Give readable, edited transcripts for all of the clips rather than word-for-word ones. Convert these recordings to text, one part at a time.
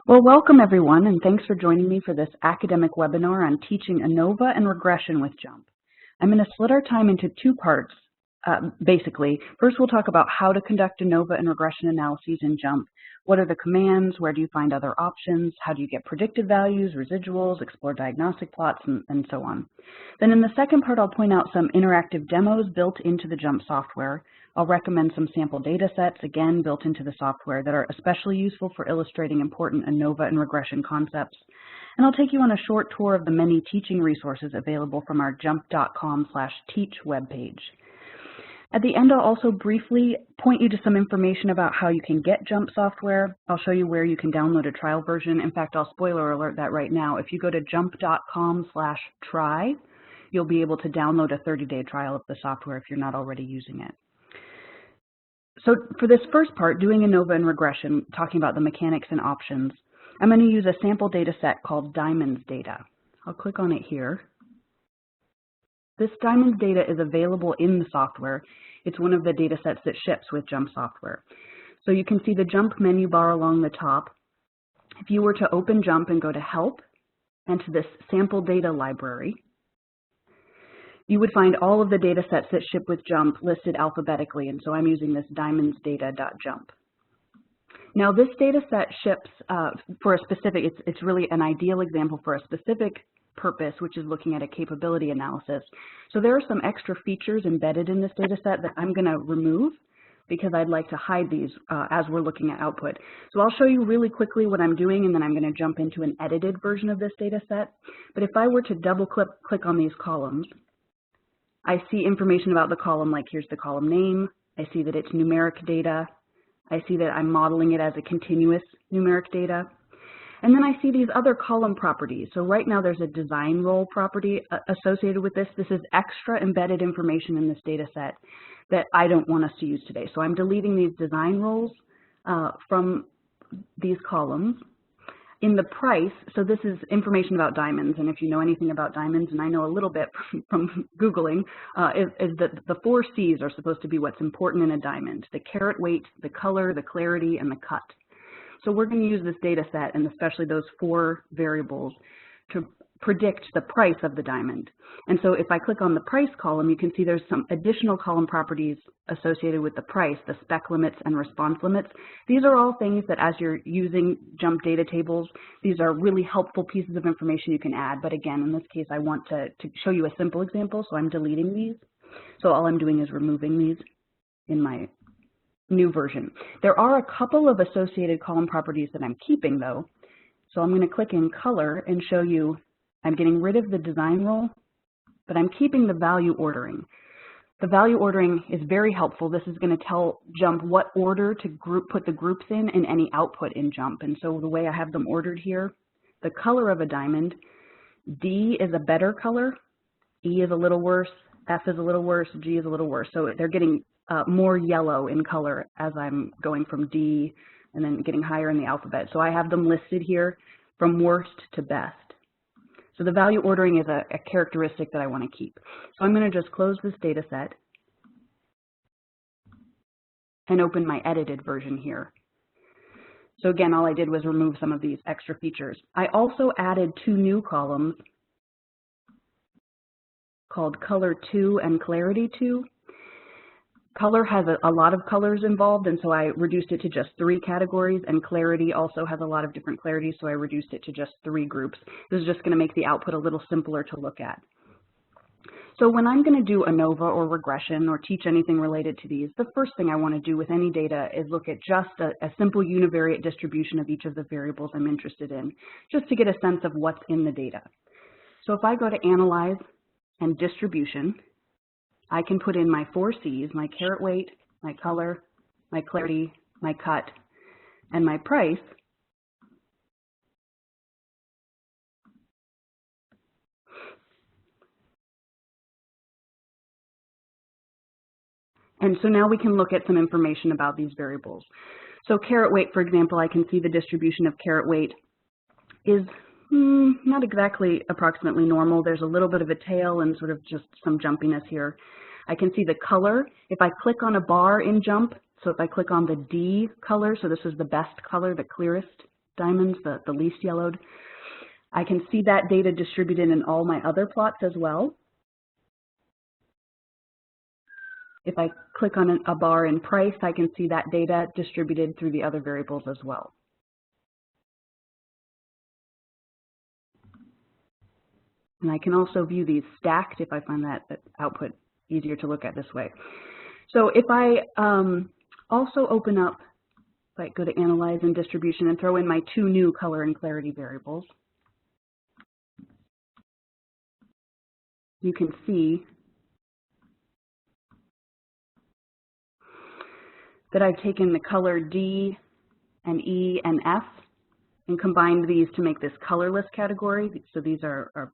Well, welcome everyone, and thanks for joining me for this academic webinar on teaching ANOVA and regression with JMP. I'm going to split our time into two parts, basically. First, we'll talk about how to conduct ANOVA and regression analyses in JMP. What are the commands? Where do you find other options? How do you get predicted values, residuals, explore diagnostic plots, and so on. Then in the second part, I'll point out some interactive demos built into the JMP software. I'll recommend some sample data sets, again, built into the software that are especially useful for illustrating important ANOVA and regression concepts. And I'll take you on a short tour of the many teaching resources available from our jmp.com/teach webpage. At the end, I'll also briefly point you to some information about how you can get JMP software. I'll show you where you can download a trial version. In fact, I'll spoiler alert that right now. If you go to jmp.com/try, you'll be able to download a 30-day trial of the software if you're not already using it. So for this first part, doing ANOVA and regression, talking about the mechanics and options, I'm going to use a sample data set called diamonds data. I'll click on it here. This diamonds data is available in the software. It's one of the data sets that ships with JMP software. So you can see the JMP menu bar along the top. If you were to open JMP and go to Help and to this sample data library, you would find all of the data sets that ship with JMP listed alphabetically, and so I'm using this diamondsdata.jmp. Now this data set ships for a specific, it's really an ideal example for a specific purpose, which is looking at a capability analysis. So there are some extra features embedded in this data set that I'm going to remove because I'd like to hide these as we're looking at output. So I'll show you really quickly what I'm doing, and then I'm going to jump into an edited version of this data set. But if I were to double click on these columns, I see information about the column, like here's the column name. I see that it's numeric data. I see that I'm modeling it as a continuous numeric data. And then I see these other column properties. So right now there's a design role property associated with this. This is extra embedded information in this data set that I don't want us to use today. So I'm deleting these design roles from these columns. In the price, so this is information about diamonds, and if you know anything about diamonds, and I know a little bit from Googling, is that the 4 C's are supposed to be what's important in a diamond: the carat weight, the color, the clarity, and the cut. So we're going to use this data set, and especially those 4 variables, to predict the price of the diamond. And so if I click on the price column, you can see there's some additional column properties associated with the price, the spec limits and response limits. These are all things that as you're using JMP data tables, these are really helpful pieces of information you can add. But again, in this case, I want to show you a simple example, so I'm deleting these. So all I'm doing is removing these in my new version. There are a couple of associated column properties that I'm keeping though. So I'm going to click in color and show you I'm getting rid of the design role, but I'm keeping the value ordering. The value ordering is very helpful. This is going to tell JMP what order to put the groups in any output in JMP. And so the way I have them ordered here, the color of a diamond, D is a better color, E is a little worse, F is a little worse, G is a little worse. So they're getting more yellow in color as I'm going from D and then getting higher in the alphabet. So I have them listed here from worst to best. So the value ordering is a characteristic that I want to keep. So I'm going to just close this data set and open my edited version here. So again, all I did was remove some of these extra features. I also added 2 new columns called Color 2 and Clarity 2. Color has a lot of colors involved, and so I reduced it to just 3 categories, and clarity also has a lot of different clarities, so I reduced it to just 3 groups. This is just going to make the output a little simpler to look at. So when I'm going to do ANOVA or regression or teach anything related to these, the first thing I want to do with any data is look at just a simple univariate distribution of each of the variables I'm interested in, just to get a sense of what's in the data. So if I go to Analyze and Distribution, I can put in my 4 C's, my carat weight, my color, my clarity, my cut, and my price. And so now we can look at some information about these variables. So carat weight, for example, I can see the distribution of carat weight is not exactly approximately normal. There's a little bit of a tail and sort of just some jumpiness here. I can see the color. If I click on a bar in JMP, so if I click on the D color, so this is the best color, the clearest diamonds, the least yellowed. I can see that data distributed in all my other plots as well. If I click on a bar in price, I can see that data distributed through the other variables as well. And I can also view these stacked if I find that output easier to look at this way. So if I also open up, if I go to Analyze and Distribution and throw in my 2 new color and clarity variables, you can see that I've taken the color D and E and F and combined these to make this colorless category. So these are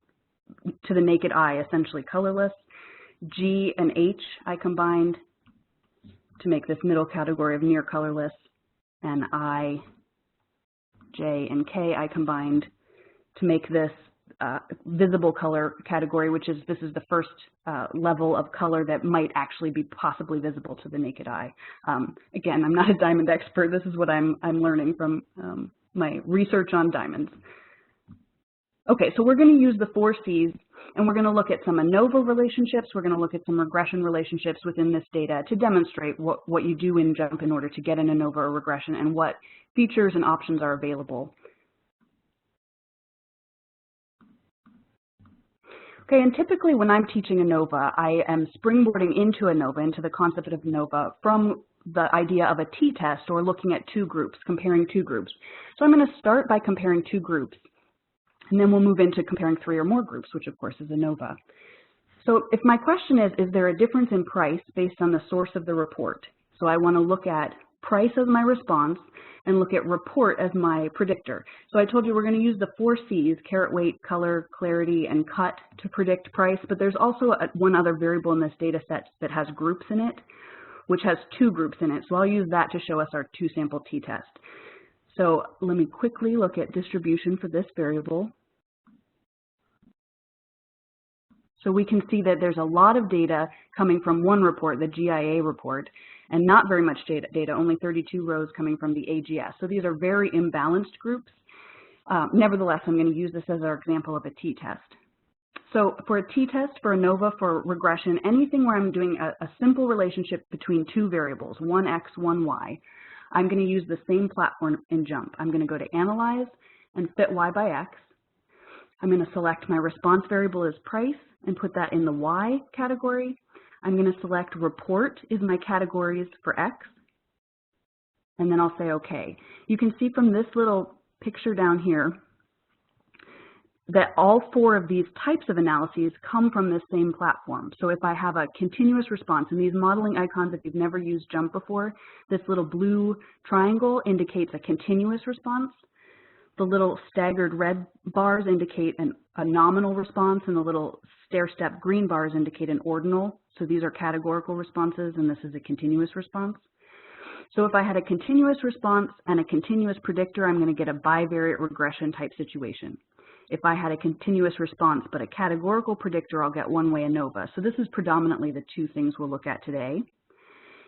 to the naked eye, essentially colorless. G and H I combined to make this middle category of near colorless. And I, J, and K I combined to make this visible color category, this is the first level of color that might actually be possibly visible to the naked eye. Again, I'm not a diamond expert. This is what I'm learning from my research on diamonds. Okay, so we're going to use the 4 C's, and we're going to look at some ANOVA relationships. We're going to look at some regression relationships within this data to demonstrate what you do in JMP in order to get an ANOVA or regression and what features and options are available. Okay, and typically when I'm teaching ANOVA, I am springboarding into ANOVA, into the concept of ANOVA from the idea of a t-test or looking at 2 groups, comparing 2 groups. So I'm going to start by comparing 2 groups, and then we'll move into comparing 3 or more groups, which of course is ANOVA. So if my question is there a difference in price based on the source of the report? So I want to look at price as my response and look at report as my predictor. So I told you we're going to use the 4 C's, carat, weight, color, clarity, and cut to predict price, but there's also one other variable in this data set that has groups in it, which has 2 groups in it. So I'll use that to show us our 2 sample t-test. So let me quickly look at distribution for this variable. So we can see that there's a lot of data coming from one report, the GIA report, and not very much data, only 32 rows coming from the AGS. So these are very imbalanced groups. Nevertheless, I'm going to use this as our example of a t-test. So for a t-test, for ANOVA, for regression, anything where I'm doing a simple relationship between 2 variables, one X, one Y, I'm going to use the same platform in JMP. I'm going to go to Analyze and fit Y by X. I'm going to select my response variable as price and put that in the Y category. I'm going to select report is my categories for X, and then I'll say OK. You can see from this little picture down here that all 4 of these types of analyses come from this same platform. So if I have a continuous response, and these modeling icons, if you've never used JMP before, this little blue triangle indicates a continuous response. The little staggered red bars indicate a nominal response, and the little stair-step green bars indicate an ordinal. So these are categorical responses, and this is a continuous response. So if I had a continuous response and a continuous predictor, I'm going to get a bivariate regression type situation. If I had a continuous response but a categorical predictor, I'll get one-way ANOVA. So this is predominantly the 2 things we'll look at today.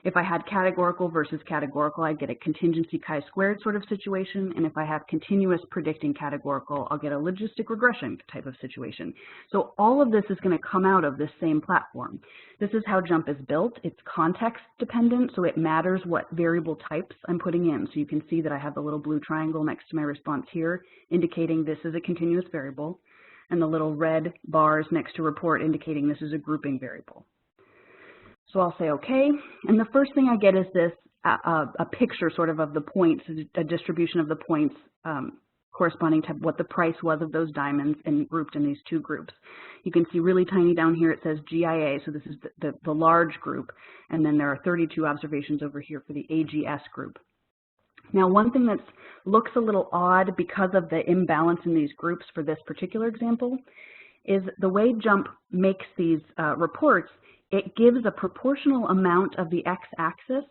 If I had categorical versus categorical, I'd get a contingency chi-squared sort of situation. And if I have continuous predicting categorical, I'll get a logistic regression type of situation. So all of this is going to come out of this same platform. This is how JMP is built. It's context dependent, so it matters what variable types I'm putting in. So you can see that I have the little blue triangle next to my response here, indicating this is a continuous variable, and the little red bars next to report indicating this is a grouping variable. So I'll say OK, and the first thing I get is this, a picture sort of the points, a distribution of the points corresponding to what the price was of those diamonds and grouped in these 2 groups. You can see really tiny down here it says GIA, so this is the large group, and then there are 32 observations over here for the AGS group. Now one thing that looks a little odd because of the imbalance in these groups for this particular example is the way JMP makes these reports. It gives a proportional amount of the x-axis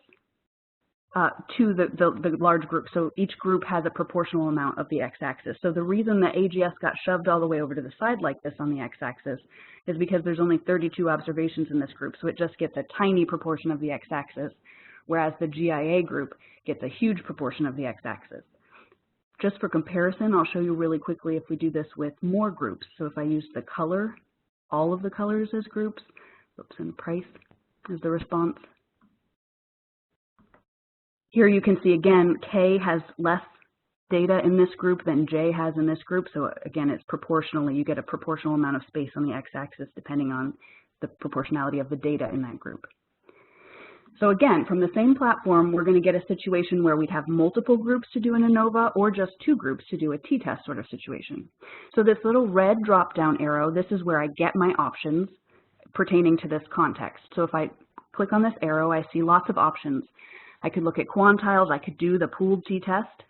to the large group. So each group has a proportional amount of the x-axis. So the reason the AGS got shoved all the way over to the side like this on the x-axis is because there's only 32 observations in this group. So it just gets a tiny proportion of the x-axis, whereas the GIA group gets a huge proportion of the x-axis. Just for comparison, I'll show you really quickly if we do this with more groups. So if I use the color, all of the colors as groups, oops, and price as the response. Here you can see again, K has less data in this group than J has in this group. So again, it's proportionally, you get a proportional amount of space on the x-axis depending on the proportionality of the data in that group. So again, from the same platform, we're going to get a situation where we'd have multiple groups to do an ANOVA or just two groups to do a t-test sort of situation. So this little red drop-down arrow, this is where I get my options pertaining to this context. So if I click on this arrow, I see lots of options. I could look at quantiles. I could do the pooled t-test.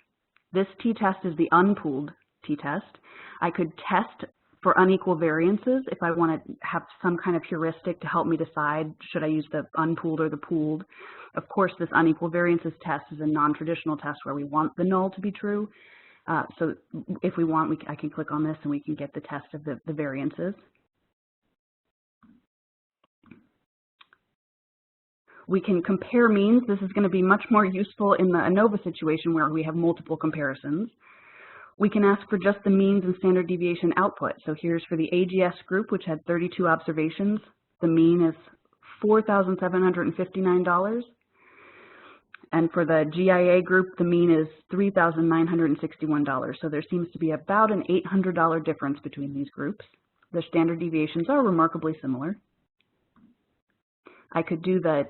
This t-test is the unpooled t-test. I could test for unequal variances if I want to have some kind of heuristic to help me decide should I use the unpooled or the pooled. Of course, this unequal variances test is a non-traditional test where we want the null to be true. So if we want, I can click on this and we can get the test of the variances. We can compare means. This is going to be much more useful in the ANOVA situation where we have multiple comparisons. We can ask for just the means and standard deviation output. So here's for the AGS group, which had 32 observations. The mean is $4,759. And for the GIA group, the mean is $3,961. So there seems to be about an $800 difference between these groups. The standard deviations are remarkably similar. I could do the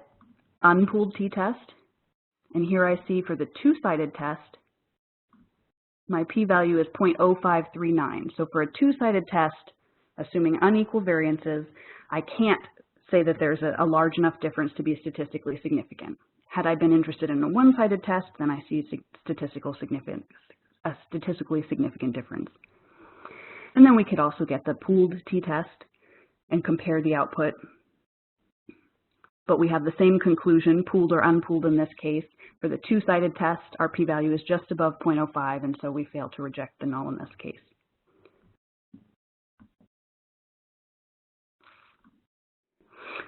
unpooled t-test. And here I see for the two-sided test, my p-value is 0.0539. So for a two-sided test, assuming unequal variances, I can't say that there's a large enough difference to be statistically significant. Had I been interested in a one-sided test, then I see a statistically significant difference. And then we could also get the pooled t-test and compare the output. But we have the same conclusion, pooled or unpooled in this case. For the two-sided test, our p-value is just above 0.05, and so we fail to reject the null in this case.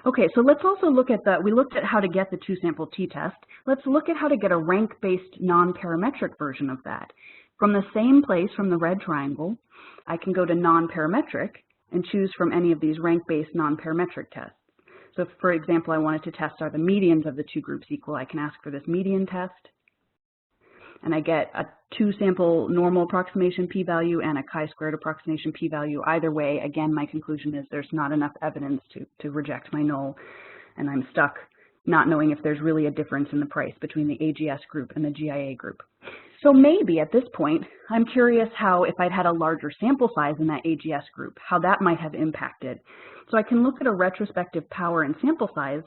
Okay, so let's also look at we looked at how to get the two-sample t-test. Let's look at how to get a rank-based non-parametric version of that. From the same place, from the red triangle, I can go to non-parametric and choose from any of these rank-based non-parametric tests. So if, for example, I wanted to test are the medians of the two groups equal, I can ask for this median test. And I get a two-sample normal approximation p-value and a chi-squared approximation p-value. Either way, again, my conclusion is there's not enough evidence to reject my null, and I'm stuck not knowing if there's really a difference in the price between the AGS group and the GIA group. So maybe at this point, I'm curious how, if I'd had a larger sample size in that AGS group, how that might have impacted. So I can look at a retrospective power and sample size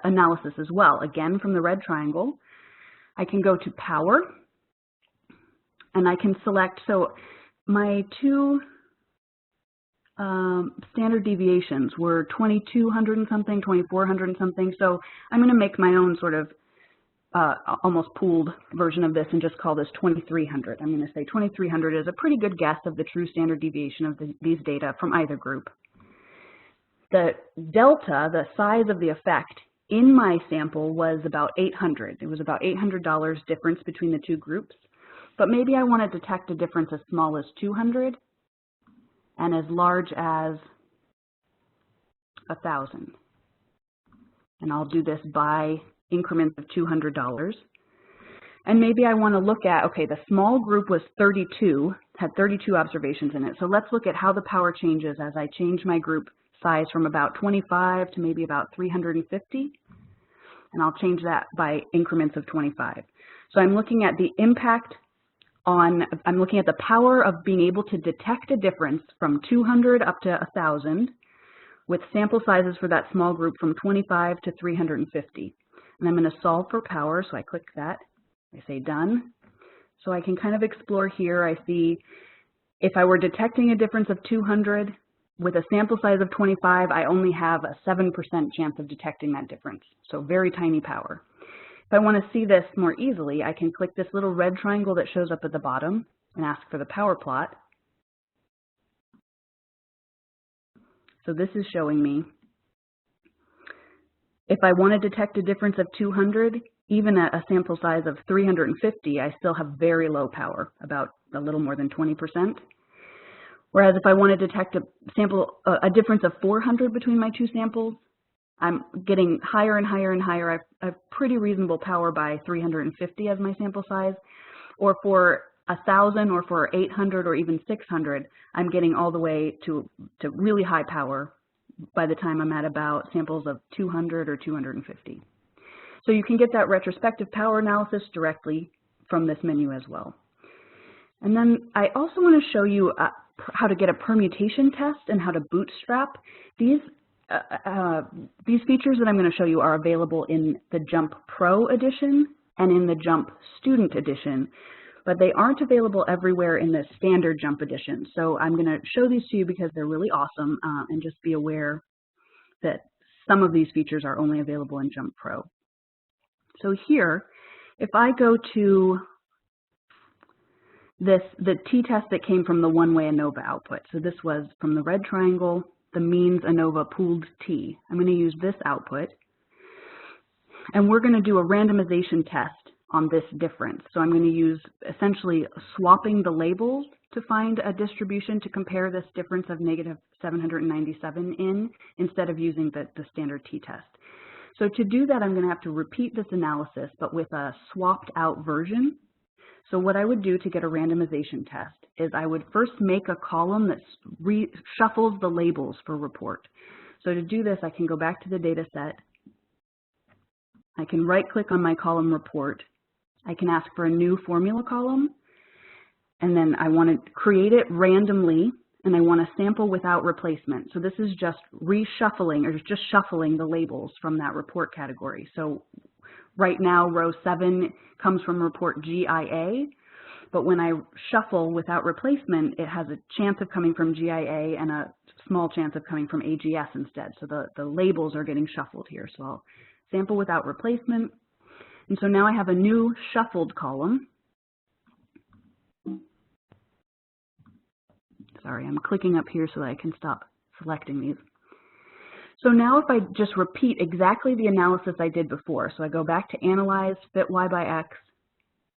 analysis as well. Again, from the red triangle, I can go to power, and I can select, so my two standard deviations were 2,200 and something, 2,400 and something. So I'm going to make my own sort of almost pooled version of this and just call this 2,300. I'm going to say 2,300 is a pretty good guess of the true standard deviation of these data from either group. The delta, the size of the effect in my sample was about 800. It was about $800 difference between the two groups. But maybe I want to detect a difference as small as 200 and as large as 1,000. And I'll do this by increments of $200. And maybe I want to look at, okay, the small group was 32, had 32 observations in it. So let's look at how the power changes as I change my group size from about 25 to maybe about 350. And I'll change that by increments of 25. So I'm looking at the impact on, I'm looking at the power of being able to detect a difference from 200 up to 1,000 with sample sizes for that small group from 25 to 350. And I'm going to solve for power, so I click that. I say done. So I can kind of explore here. I see if I were detecting a difference of 200 with a sample size of 25, I only have a 7% chance of detecting that difference. So very tiny power. If I want to see this more easily, I can click this little red triangle that shows up at the bottom and ask for the power plot. So this is showing me if I want to detect a difference of 200, even at a sample size of 350, I still have very low power, about a little more than 20%. Whereas if I want to detect a difference of 400 between my two samples, I'm getting higher and higher and higher. I have pretty reasonable power by 350 as my sample size. Or for 1,000 or for 800 or even 600, I'm getting all the way to really high power by the time I'm at about samples of 200 or 250. So you can get that retrospective power analysis directly from this menu as well. And then I also want to show you how to get a permutation test and how to bootstrap. These features that I'm going to show you are available in the JMP Pro edition and in the JMP Student edition, but they aren't available everywhere in the standard JMP edition. So I'm going to show these to you because they're really awesome, and just be aware that some of these features are only available in JMP Pro. So here, if I go to the t-test that came from the one-way ANOVA output, so this was from the red triangle, the means ANOVA pooled t. I'm going to use this output, and we're going to do a randomization test on this difference. So I'm going to use essentially swapping the labels to find a distribution to compare this difference of negative 797 in, instead of using the standard t-test. So to do that, I'm going to have to repeat this analysis, but with a swapped out version. So what I would do to get a randomization test is I would first make a column that reshuffles the labels for report. So to do this, I can go back to the data set. I can right click on my column report. I can ask for a new formula column, and then I want to create it randomly, and I want to sample without replacement. So this is just reshuffling, or just shuffling the labels from that report category. So right now, row 7 comes from report GIA, but when I shuffle without replacement, it has a chance of coming from GIA and a small chance of coming from AGS instead. So the labels are getting shuffled here. So I'll sample without replacement. And so now I have a new shuffled column. Sorry, I'm clicking up here so that I can stop selecting these. So now if I just repeat exactly the analysis I did before, so I go back to Analyze, Fit Y by X,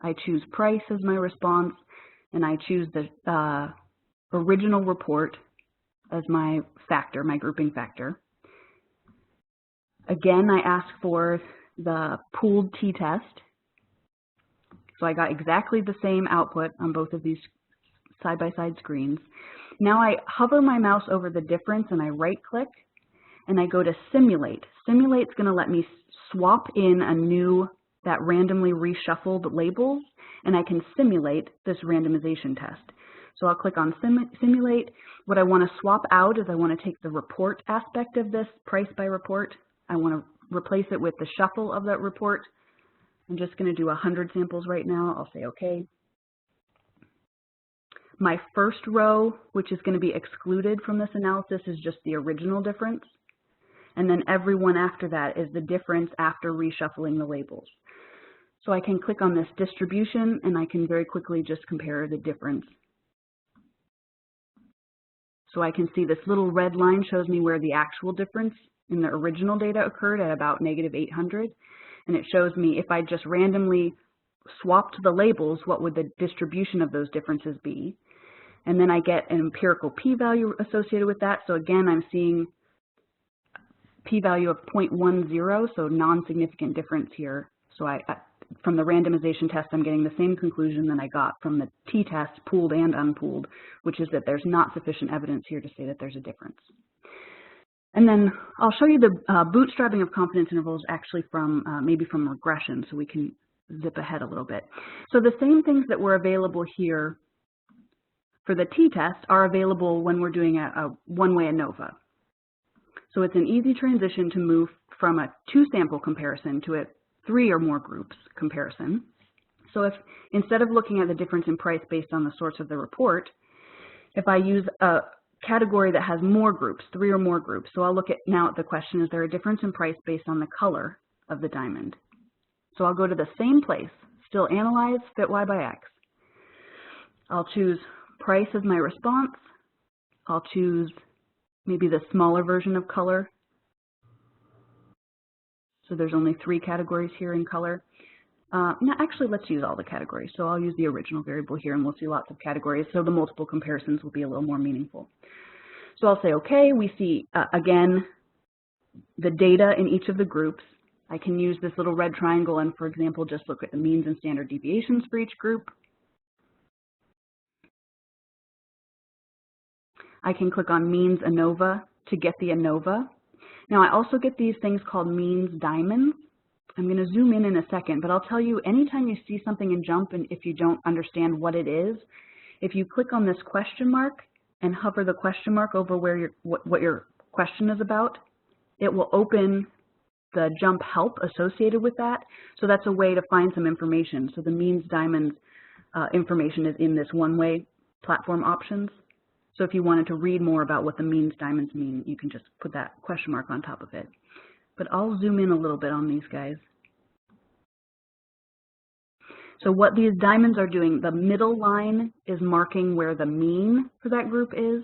I choose Price as my response, and I choose the original report as my factor, my grouping factor. Again, I ask for the pooled t-test. So I got exactly the same output on both of these side-by-side screens. Now I hover my mouse over the difference and I right-click and I go to Simulate. Simulate's going to let me swap in that randomly reshuffled labels, and I can simulate this randomization test. So I'll click on Simulate. What I want to swap out is I want to take the report aspect of this, price by report. I want to replace it with the shuffle of that report. I'm just going to do 100 samples right now. I'll say OK. My first row, which is going to be excluded from this analysis, is just the original difference. And then every one after that is the difference after reshuffling the labels. So I can click on this distribution, and I can very quickly just compare the difference. So I can see this little red line shows me where the actual difference in the original data occurred at about negative 800. And it shows me if I just randomly swapped the labels, what would the distribution of those differences be? And then I get an empirical p-value associated with that. So again, I'm seeing p-value of 0.10, so non-significant difference here. So from the randomization test, I'm getting the same conclusion that I got from the t-test, pooled and unpooled, which is that there's not sufficient evidence here to say that there's a difference. And then I'll show you the bootstrapping of confidence intervals actually from maybe from regression, so we can zip ahead a little bit. So the same things that were available here for the t-test are available when we're doing a one-way ANOVA. So it's an easy transition to move from a 2-sample comparison to a 3 or more groups comparison. So if instead of looking at the difference in price based on the source of the report, if I use a category that has more groups, 3 or more groups, so I'll look at now at the question, is there a difference in price based on the color of the diamond? So I'll go to the same place, still Analyze, Fit Y by X. I'll choose Price as my response. I'll choose maybe the smaller version of color. So there's only 3 categories here in color. No, actually, let's use all the categories. So I'll use the original variable here, and we'll see lots of categories. So the multiple comparisons will be a little more meaningful. So I'll say, okay, we see, again, the data in each of the groups. I can use this little red triangle and, for example, just look at the means and standard deviations for each group. I can click on means ANOVA to get the ANOVA. Now, I also get these things called means diamonds. I'm going to zoom in a second, but I'll tell you, anytime you see something in JMP, and if you don't understand what it is, if you click on this question mark and hover the question mark over where what your question is about, it will open the JMP help associated with that. So that's a way to find some information. So the means diamonds information is in this one-way platform options. So if you wanted to read more about what the means diamonds mean, you can just put that question mark on top of it. But I'll zoom in a little bit on these guys. So what these diamonds are doing, the middle line is marking where the mean for that group is.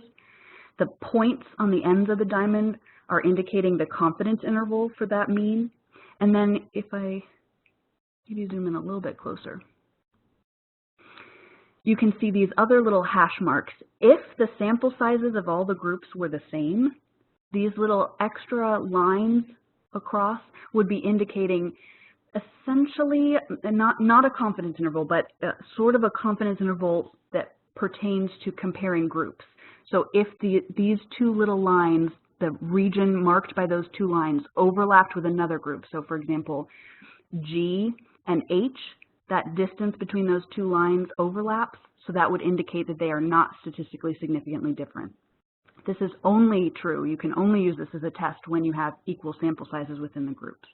The points on the ends of the diamond are indicating the confidence interval for that mean. And then if I maybe zoom in a little bit closer, you can see these other little hash marks. If the sample sizes of all the groups were the same, these little extra lines across would be indicating essentially not a confidence interval, but sort of a confidence interval that pertains to comparing groups. So if these two little lines, the region marked by those two lines, overlapped with another group, so for example, G and H, that distance between those two lines overlaps, so that would indicate that they are not statistically significantly different. This is only true, you can only use this as a test when you have equal sample sizes within the groups.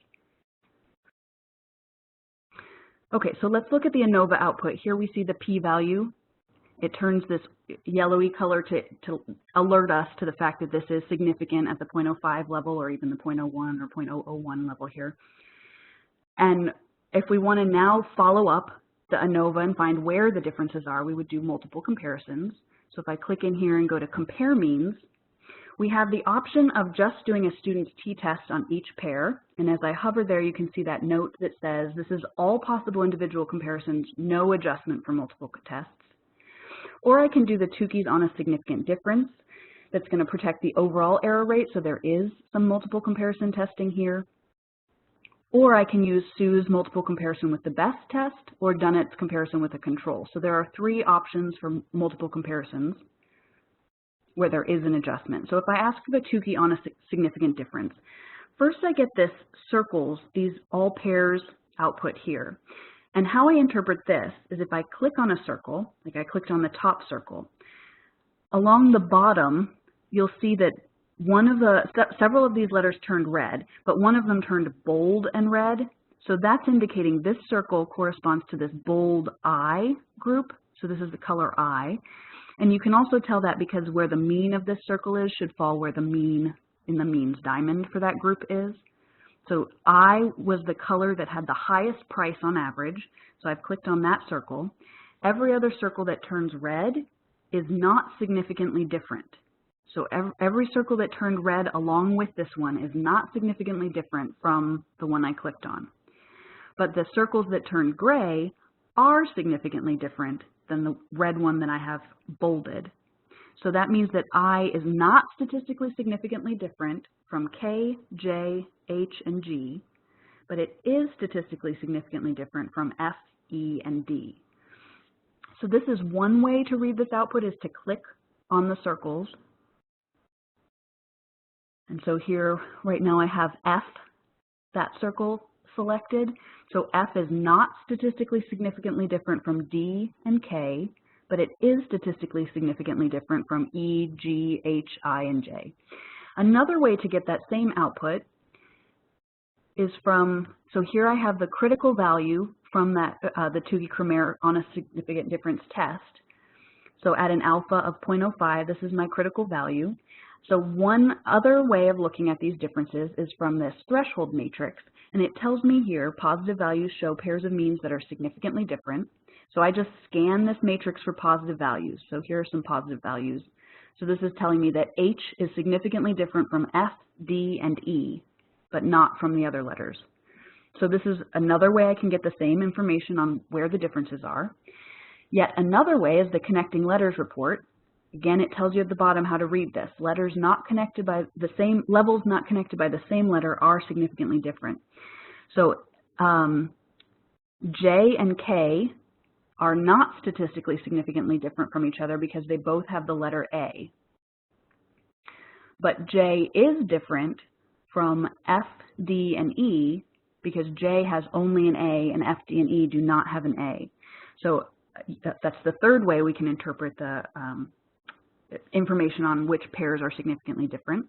Okay, so let's look at the ANOVA output. Here we see the p-value. It turns this yellowy color to alert us to the fact that this is significant at the 0.05 level or even the 0.01 or 0.001 level here. And if we want to now follow up the ANOVA and find where the differences are, we would do multiple comparisons. So if I click in here and go to compare means, we have the option of just doing a student's t-test on each pair. And as I hover there, you can see that note that says this is all possible individual comparisons, no adjustment for multiple tests. Or I can do the Tukey's on a significant difference. That's going to protect the overall error rate, so there is some multiple comparison testing here. Or I can use Sue's multiple comparison with the best test or Dunnett's comparison with a control. So there are three options for multiple comparisons where there is an adjustment. So if I ask the Tukey on a significant difference, first I get this circles, these all pairs output here. And how I interpret this is if I click on a circle, like I clicked on the top circle, along the bottom, you'll see that several of these letters turned red, but one of them turned bold and red. So that's indicating this circle corresponds to this bold I group. So this is the color I. And you can also tell that because where the mean of this circle is should fall where the mean in the means diamond for that group is. So I was the color that had the highest price on average. So I've clicked on that circle. Every other circle that turns red is not significantly different. So every circle that turned red along with this one is not significantly different from the one I clicked on. But the circles that turned gray are significantly different than the red one that I have bolded. So that means that I is not statistically significantly different from K, J, H, and G, but it is statistically significantly different from F, E, and D. So this is one way to read this output, is to click on the circles. And so here, right now, I have F, that circle, selected. So F is not statistically significantly different from D and K, but it is statistically significantly different from E, G, H, I, and J. Another way to get that same output is from, so here I have the critical value from that the Tukey-Kramer on a significant difference test. So at an alpha of 0.05, this is my critical value. So one other way of looking at these differences is from this threshold matrix, and it tells me here positive values show pairs of means that are significantly different. So I just scan this matrix for positive values. So here are some positive values. So this is telling me that H is significantly different from F, D, and E, but not from the other letters. So this is another way I can get the same information on where the differences are. Yet another way is the connecting letters report. Again, it tells you at the bottom how to read this. Letters not connected by the same, levels not connected by the same letter are significantly different. So J and K are not statistically significantly different from each other because they both have the letter A. But J is different from F, D, and E because J has only an A and F, D, and E do not have an A. So that's the third way we can interpret the information on which pairs are significantly different.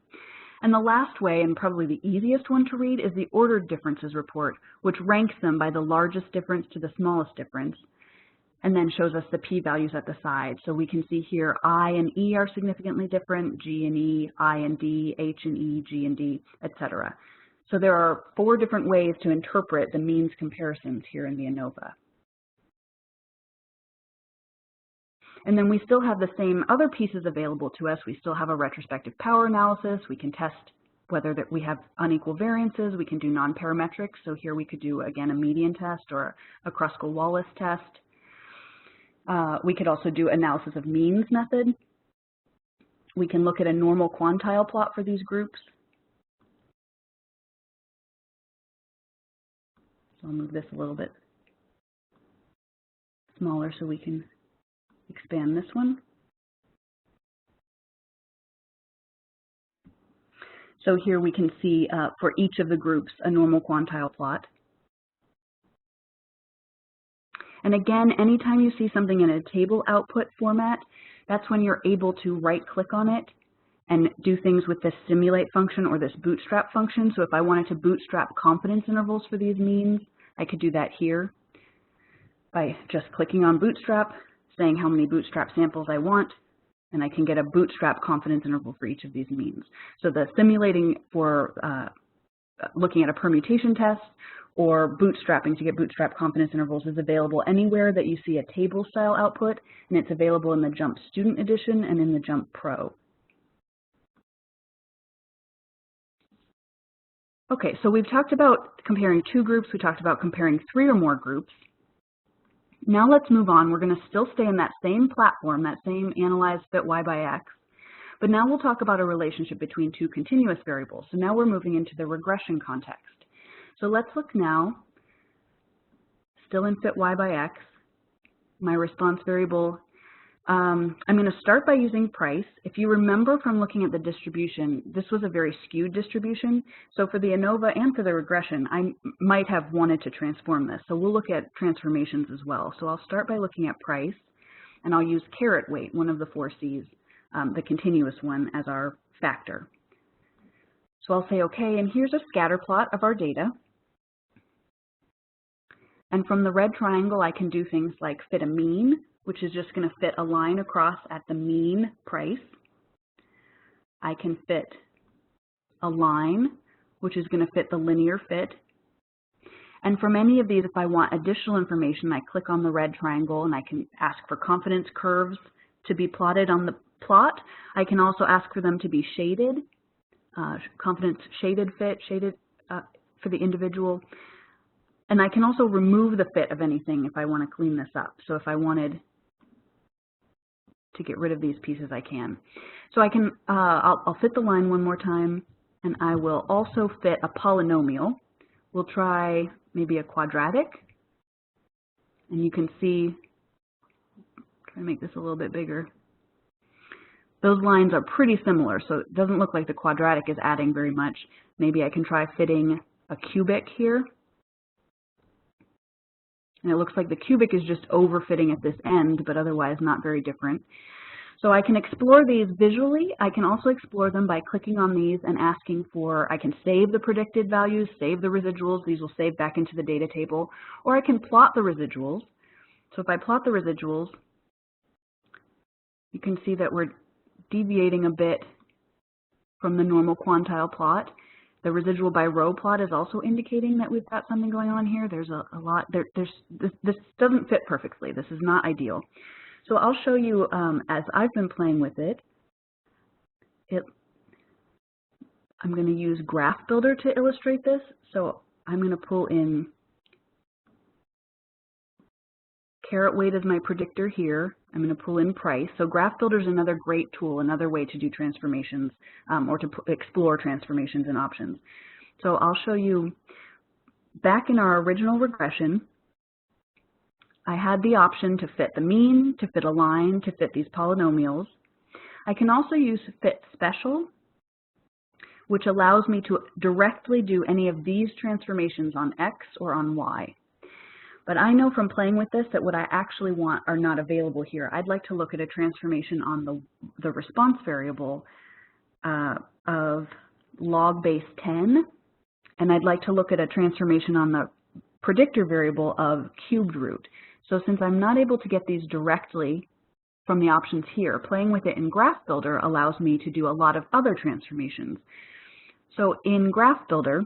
And the last way, and probably the easiest one to read, is the ordered differences report, which ranks them by the largest difference to the smallest difference, and then shows us the p-values at the side. So we can see here I and E are significantly different, G and E, I and D, H and E, G and D, etc. So there are 4 different ways to interpret the means comparisons here in the ANOVA. And then we still have the same other pieces available to us. We still have a retrospective power analysis. We can test whether that we have unequal variances. We can do non-parametrics. So here we could do, again, a median test or a Kruskal-Wallis test. We could also do analysis of means method. We can look at a normal quantile plot for these groups. So I'll move this a little bit smaller so we can expand this one. So here we can see for each of the groups a normal quantile plot. And again, anytime you see something in a table output format, that's when you're able to right-click on it and do things with this simulate function or this bootstrap function. So if I wanted to bootstrap confidence intervals for these means, I could do that here by just clicking on bootstrap, saying how many bootstrap samples I want, and I can get a bootstrap confidence interval for each of these means. So the simulating for looking at a permutation test or bootstrapping to get bootstrap confidence intervals is available anywhere that you see a table style output, and it's available in the JMP Student Edition and in the JMP Pro. Okay, so we've talked about comparing 2 groups, we talked about comparing 3 or more groups. Now let's move on. We're going to still stay in that same platform, that same analyze fit y by x, but now we'll talk about a relationship between 2 continuous variables. So now we're moving into the regression context. So let's look now, still in fit y by x, my response variable. I'm going to start by using price. If you remember from looking at the distribution, this was a very skewed distribution. So for the ANOVA and for the regression, I might have wanted to transform this. So we'll look at transformations as well. So I'll start by looking at price, and I'll use caret weight, one of the 4 C's, the continuous one, as our factor. So I'll say, okay, and here's a scatter plot of our data. And from the red triangle, I can do things like fit a mean, which is just going to fit a line across at the mean price. I can fit a line, which is going to fit the linear fit. And from any of these, if I want additional information, I click on the red triangle and I can ask for confidence curves to be plotted on the plot. I can also ask for them to be shaded, confidence shaded fit, shaded for the individual. And I can also remove the fit of anything if I want to clean this up. So if I wanted to get rid of these pieces, I can. So I can, I'll fit the line one more time, and I will also fit a polynomial. We'll try maybe a quadratic, and you can see, try to make this a little bit bigger. Those lines are pretty similar, so it doesn't look like the quadratic is adding very much. Maybe I can try fitting a cubic here. And it looks like the cubic is just overfitting at this end, but otherwise not very different. So I can explore these visually. I can also explore them by clicking on these and asking for, I can save the predicted values, save the residuals. These will save back into the data table. Or I can plot the residuals. So if I plot the residuals, you can see that we're deviating a bit from the normal quantile plot. The residual by row plot is also indicating that we've got something going on here. There's a lot, this doesn't fit perfectly. This is not ideal. So I'll show you as I've been playing with it. I'm going to use Graph Builder to illustrate this. So I'm going to pull in caret weight as my predictor here. I'm going to pull in price. So Graph Builder is another great tool, another way to do transformations or to explore transformations and options. So I'll show you back in our original regression, I had the option to fit the mean, to fit a line, to fit these polynomials. I can also use fit special, which allows me to directly do any of these transformations on X or on Y. But I know from playing with this that what I actually want are not available here. I'd like to look at a transformation on the response variable of log base 10, and I'd like to look at a transformation on the predictor variable of cubed root. So since I'm not able to get these directly from the options here, playing with it in Graph Builder allows me to do a lot of other transformations. So in Graph Builder,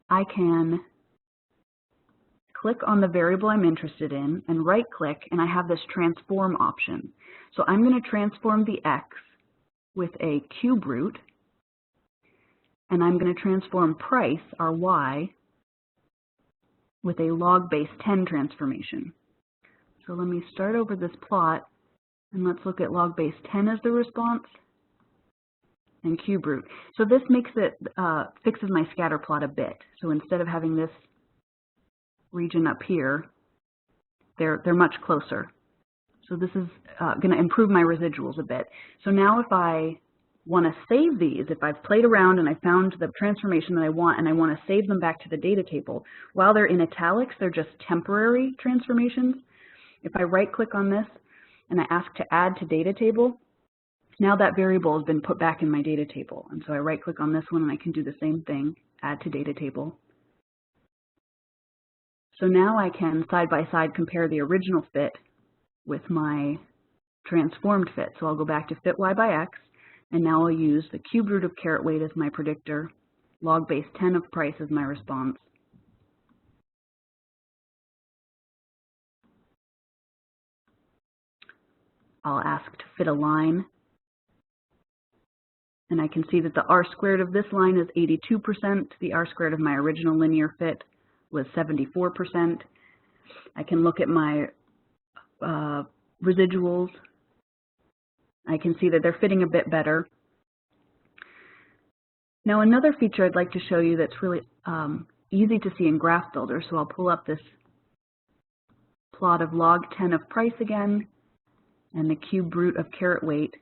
I can click on the variable I'm interested in and right-click, and I have this transform option. So I'm going to transform the X with a cube root, and I'm going to transform price, our Y, with a log base 10 transformation. So let me start over this plot, and let's look at log base 10 as the response and cube root. So this makes it, fixes my scatter plot a bit. So instead of having this region up here, they're much closer. So this is going to improve my residuals a bit. So now if I want to save these, if I've played around and I found the transformation that I want and I want to save them back to the data table, while they're in italics, they're just temporary transformations. If I right-click on this and I ask to add to data table, now that variable has been put back in my data table. And so I right-click on this one and I can do the same thing, add to data table. So now I can side-by-side compare the original fit with my transformed fit. So I'll go back to fit y by x, and now I'll use the cube root of caret weight as my predictor, log base 10 of price as my response. I'll ask to fit a line, and I can see that the r squared of this line is 82%. The r squared of my original linear fit was 74%. I can look at my residuals. I can see that they're fitting a bit better. Now another feature I'd like to show you that's really easy to see in Graph Builder, so I'll pull up this plot of log 10 of price again and the cube root of caret weight.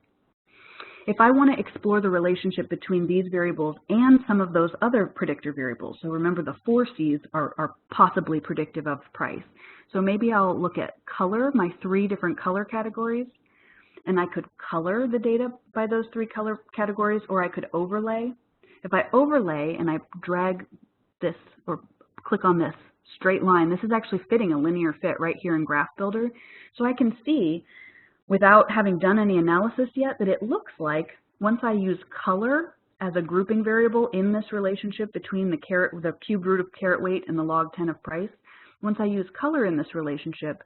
If I want to explore the relationship between these variables and some of those other predictor variables, so remember the 4 C's are possibly predictive of price. So maybe I'll look at color, my 3 different color categories, and I could color the data by those 3 color categories, or I could overlay. If I overlay and I drag this or click on this straight line, this is actually fitting a linear fit right here in Graph Builder. So I can see, without having done any analysis yet, that it looks like once I use color as a grouping variable in this relationship between the cube root of caret weight and the log 10 of price, once I use color in this relationship,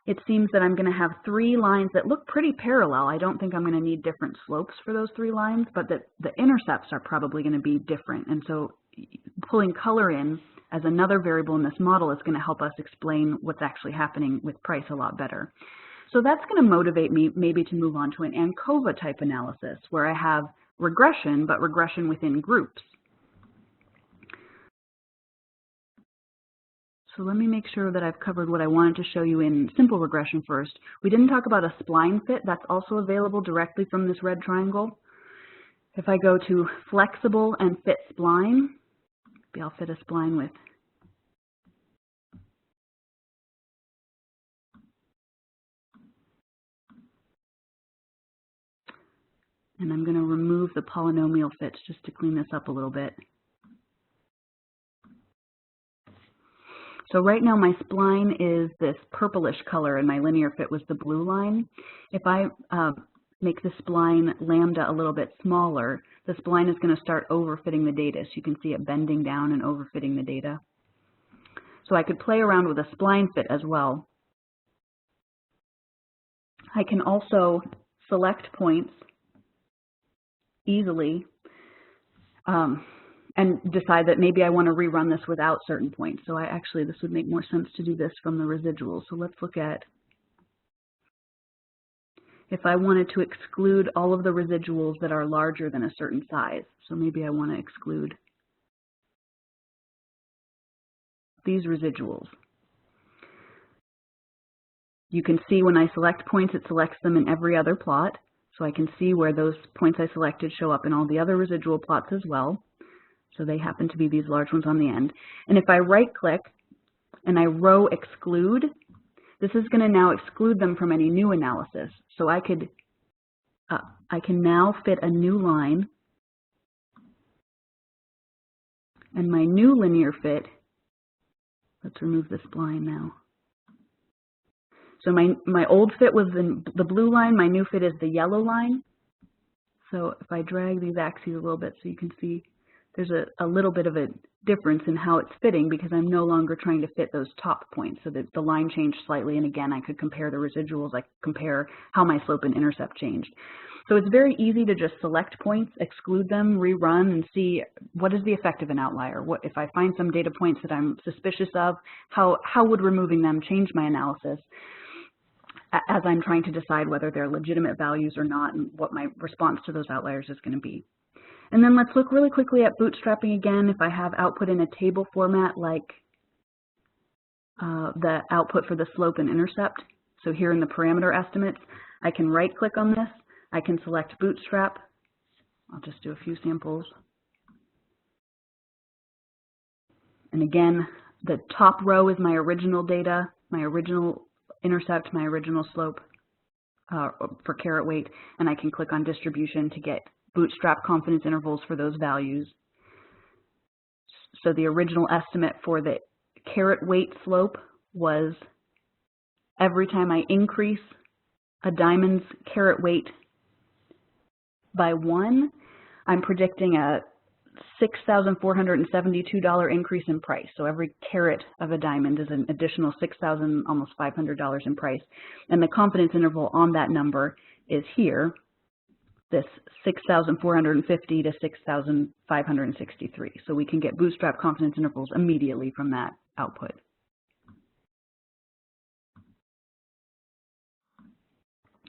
it seems that I'm going to have 3 lines that look pretty parallel. I don't think I'm going to need different slopes for those 3 lines, but that the intercepts are probably going to be different. And so pulling color in as another variable in this model is going to help us explain what's actually happening with price a lot better. So that's going to motivate me maybe to move on to an ANOVA type analysis where I have regression, but regression within groups. So let me make sure that I've covered what I wanted to show you in simple regression first. We didn't talk about a spline fit. That's also available directly from this red triangle. If I go to flexible and fit spline, maybe I'll fit a spline with and I'm going to remove the polynomial fits just to clean this up a little bit. So right now my spline is this purplish color and my linear fit was the blue line. If I make the spline lambda a little bit smaller, the spline is going to start overfitting the data. So you can see it bending down and overfitting the data. So I could play around with a spline fit as well. I can also select points easily and decide that maybe I want to rerun this without certain points. So this would make more sense to do this from the residuals. So let's look at if I wanted to exclude all of the residuals that are larger than a certain size. So maybe I want to exclude these residuals. You can see when I select points, it selects them in every other plot. So I can see where those points I selected show up in all the other residual plots as well. So they happen to be these large ones on the end. And if I right-click and I row exclude, this is going to now exclude them from any new analysis. So I can now fit a new line, and my new linear fit, let's remove this line now. So my old fit was the blue line, my new fit is the yellow line. So if I drag these axes a little bit so you can see there's a little bit of a difference in how it's fitting because I'm no longer trying to fit those top points. So that the line changed slightly, and again, I could compare the residuals, I could compare how my slope and intercept changed. So it's very easy to just select points, exclude them, rerun, and see what is the effect of an outlier. What if I find some data points that I'm suspicious of, how would removing them change my analysis as I'm trying to decide whether they're legitimate values or not and what my response to those outliers is going to be. And then let's look really quickly at bootstrapping again. If I have output in a table format like the output for the slope and intercept, so here in the parameter estimates, I can right-click on this. I can select bootstrap. I'll just do a few samples. And again, the top row is my original data, my original intercept, my original slope for caret weight, and I can click on distribution to get bootstrap confidence intervals for those values. So the original estimate for the caret weight slope was every time I increase a diamond's caret weight by 1, I'm predicting a $6,472 increase in price. So every carat of a diamond is an additional $6,000, almost $500 in price. And the confidence interval on that number is here, this 6,450 to 6,563. So we can get bootstrap confidence intervals immediately from that output.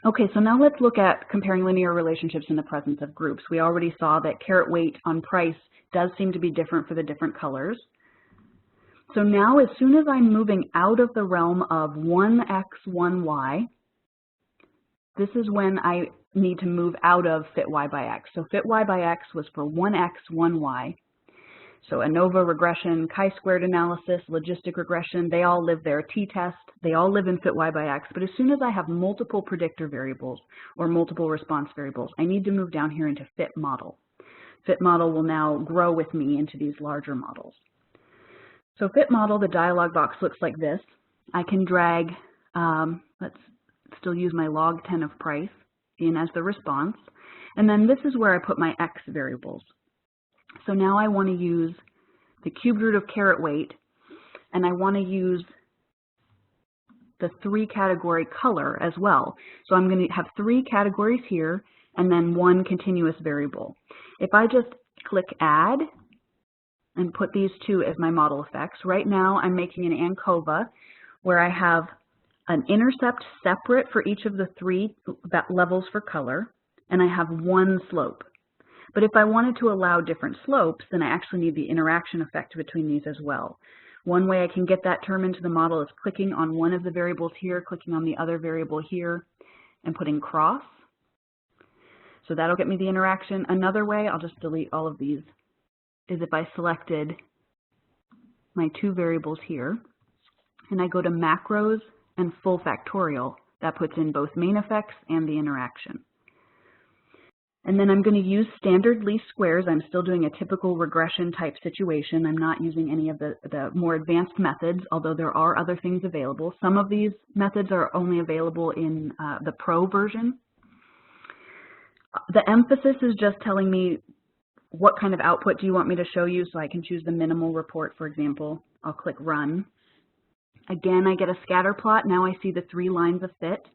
Okay, so now let's look at comparing linear relationships in the presence of groups. We already saw that caret weight on price does seem to be different for the different colors. So now as soon as I'm moving out of the realm of 1x, 1y, this is when I need to move out of fit y by x. So fit y by x was for 1x, 1y. So ANOVA, regression, chi-squared analysis, logistic regression, they all live there. T-test, they all live in fit y by x. But as soon as I have multiple predictor variables or multiple response variables, I need to move down here into fit model. Fit model will now grow with me into these larger models. So fit model, the dialog box looks like this. I can drag, let's still use my log 10 of price in as the response. And then this is where I put my x variables. So now I want to use the cubed root of caret weight, and I want to use the 3 category color as well. So I'm going to have 3 categories here and then 1 continuous variable. If I just click add and put these 2 as my model effects, right now I'm making an ANOVA where I have an intercept separate for each of the 3 levels for color, and I have 1 slope. But if I wanted to allow different slopes, then I actually need the interaction effect between these as well. One way I can get that term into the model is clicking on one of the variables here, clicking on the other variable here, and putting cross. So that'll get me the interaction. Another way, I'll just delete all of these, is if I selected my 2 variables here, and I go to macros and full factorial, that puts in both main effects and the interaction. And then I'm going to use standard least squares. I'm still doing a typical regression type situation. I'm not using any of the more advanced methods, although there are other things available. Some of these methods are only available in the Pro version. The emphasis is just telling me what kind of output do you want me to show you, so I can choose the minimal report, for example. I'll click run. Again, I get a scatter plot. Now I see the 3 lines of fit.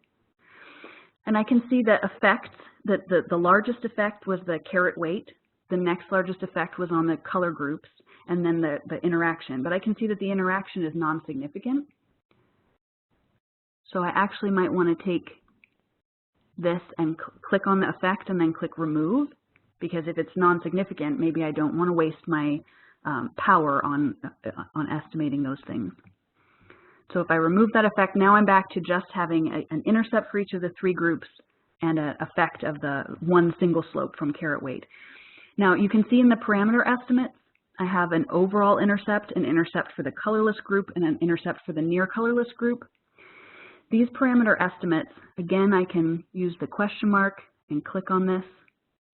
And I can see the effects, that the largest effect was the caret weight. the next largest effect was on the color groups, and then the interaction. But I can see that the interaction is non-significant. So I actually might want to take this and click on the effect and then click remove, because if it's non-significant, maybe I don't want to waste my power on estimating those things. So if I remove that effect, now I'm back to just having an intercept for each of the three groups and an effect of the one single slope from caret weight. Now you can see in the parameter estimates, I have an overall intercept, an intercept for the colorless group, and an intercept for the near colorless group. These parameter estimates, again, I can use the question mark and click on this,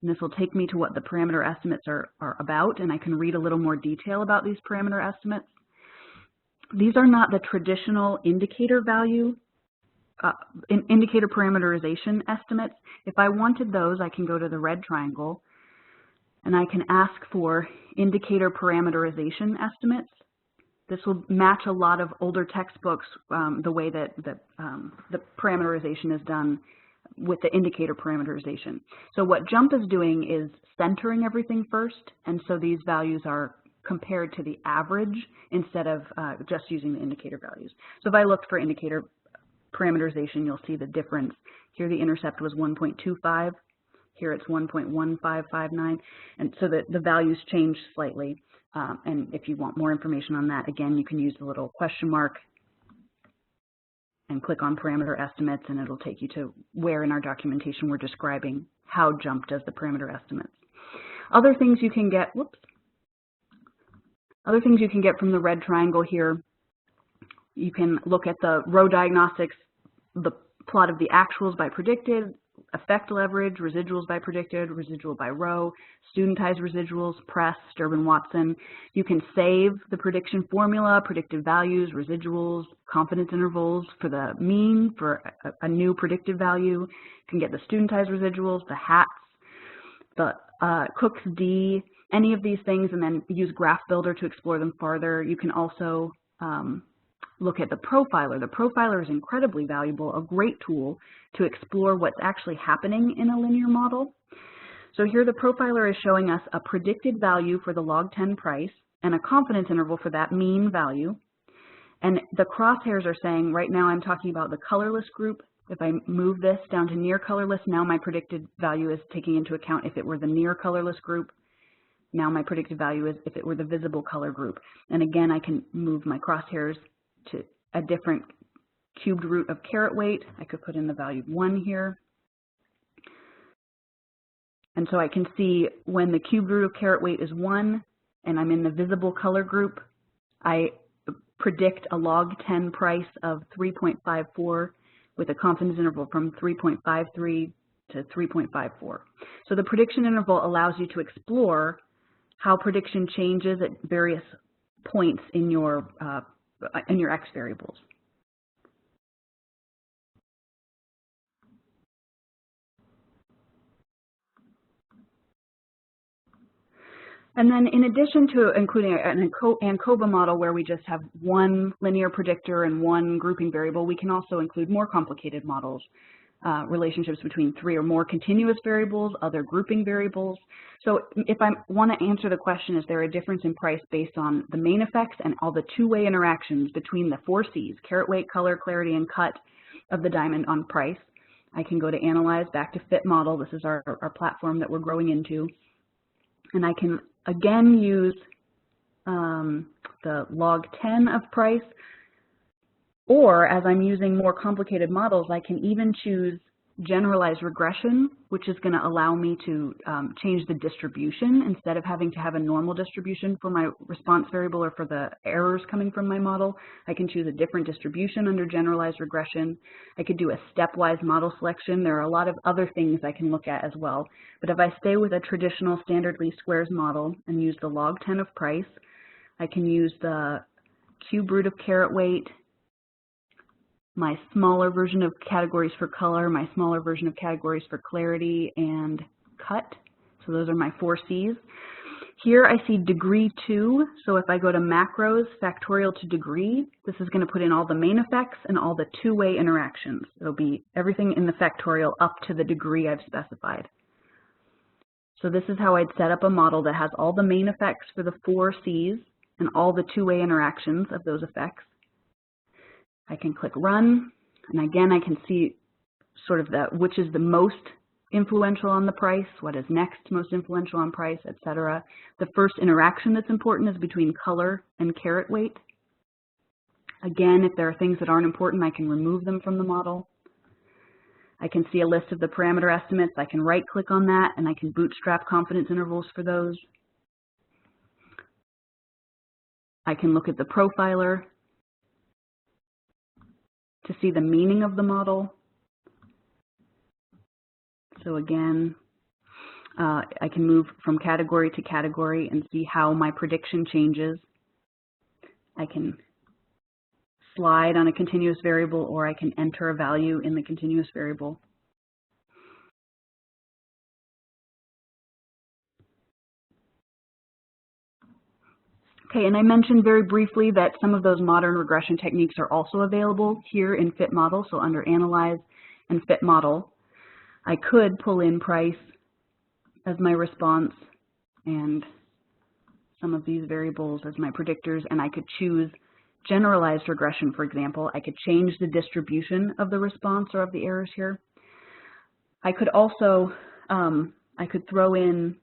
and this will take me to what the parameter estimates are about, and I can read a little more detail about these parameter estimates. These are not the traditional indicator value, indicator parameterization estimates. If I wanted those, I can go to the red triangle, and I can ask for indicator parameterization estimates. This will match a lot of older textbooks, the way that the parameterization is done with the indicator parameterization. So what JMP is doing is centering everything first, and so these values are compared to the average instead of just using the indicator values. So if I looked for indicator parameterization, you'll see the difference. Here the intercept was 1.25. Here it's 1.1559, and so the values change slightly. And if you want more information on that, again, you can use the little question mark and click on parameter estimates, and it'll take you to where in our documentation we're describing how JMP does the parameter estimates. Other things you can get, other things you can get from the red triangle here, you can look at the row diagnostics, the plot of the actuals by predicted, effect leverage, residuals by predicted, residual by row, studentized residuals, Press, Sturban-Watson. You can save the prediction formula, predictive values, residuals, confidence intervals for the mean, for a new predictive value. You can get the studentized residuals, the hats, the Cook's D, any of these things, and then use Graph Builder to explore them farther. You can also look at the profiler. The profiler is incredibly valuable, a great tool to explore what's actually happening in a linear model. So here the profiler is showing us a predicted value for the log 10 price and a confidence interval for that mean value. And the crosshairs are saying, right now I'm talking about the colorless group. If I move this down to near colorless, now my predicted value is taking into account if it were the near colorless group. Now my predicted value is if it were the visible color group. And again, I can move my crosshairs to a different cubed root of caret weight. I could put in the value of 1 here. And so I can see when the cubed root of caret weight is 1 and I'm in the visible color group, I predict a log 10 price of 3.54 with a confidence interval from 3.53 to 3.54. So the prediction interval allows you to explore how prediction changes at various points in your X variables. And then in addition to including an ANOVA model where we just have one linear predictor and one grouping variable, we can also include more complicated models, relationships between 3 or more continuous variables, other grouping variables. So if I want to answer the question, is there a difference in price based on the main effects and all the two-way interactions between the 4 C's, caret weight, color, clarity, and cut of the diamond on price, I can go to Analyze, back to Fit Model. This is our platform that we're growing into. And I can again use the log 10 of price, or as I'm using more complicated models, I can even choose generalized regression, which is going to allow me to change the distribution instead of having to have a normal distribution for my response variable or for the errors coming from my model. I can choose a different distribution under generalized regression. I could do a stepwise model selection. There are a lot of other things I can look at as well. But if I stay with a traditional standard least squares model and use the log 10 of price, I can use the cube root of caret weight, my smaller version of categories for color, my smaller version of categories for clarity and cut. So those are my 4 C's. Here I see degree 2. So if I go to macros, factorial to degree, this is going to put in all the main effects and all the two-way interactions. It'll be everything in the factorial up to the degree I've specified. So this is how I'd set up a model that has all the main effects for the 4 C's and all the two-way interactions of those effects. I can click Run, and again I can see sort of which is the most influential on the price, what is next most influential on price, etc. The first interaction that's important is between color and carat weight. Again, if there are things that aren't important, I can remove them from the model. I can see a list of the parameter estimates. I can right-click on that, and I can bootstrap confidence intervals for those. I can look at the profiler to see the meaning of the model. So again, I can move from category to category and see how my prediction changes. I can slide on a continuous variable, or I can enter a value in the continuous variable. Okay, and I mentioned very briefly that some of those modern regression techniques are also available here in Fit Model. So under Analyze and Fit Model, I could pull in price as my response and some of these variables as my predictors, and I could choose generalized regression, for example. I could change the distribution of the response or of the errors here. I could also, I could throw in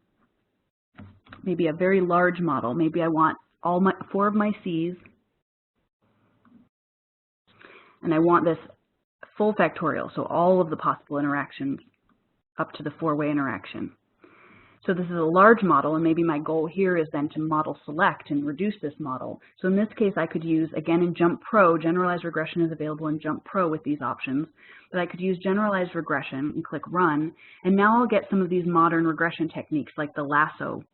maybe a very large model. Maybe I want all 4 of my C's, and I want this full factorial, so all of the possible interactions up to the 4-way interaction. So this is a large model, and maybe my goal here is then to model select and reduce this model. So in this case, I could use, again in JMP Pro, generalized regression is available in JMP Pro with these options, but I could use generalized regression and click Run, and now I'll get some of these modern regression techniques like the lasso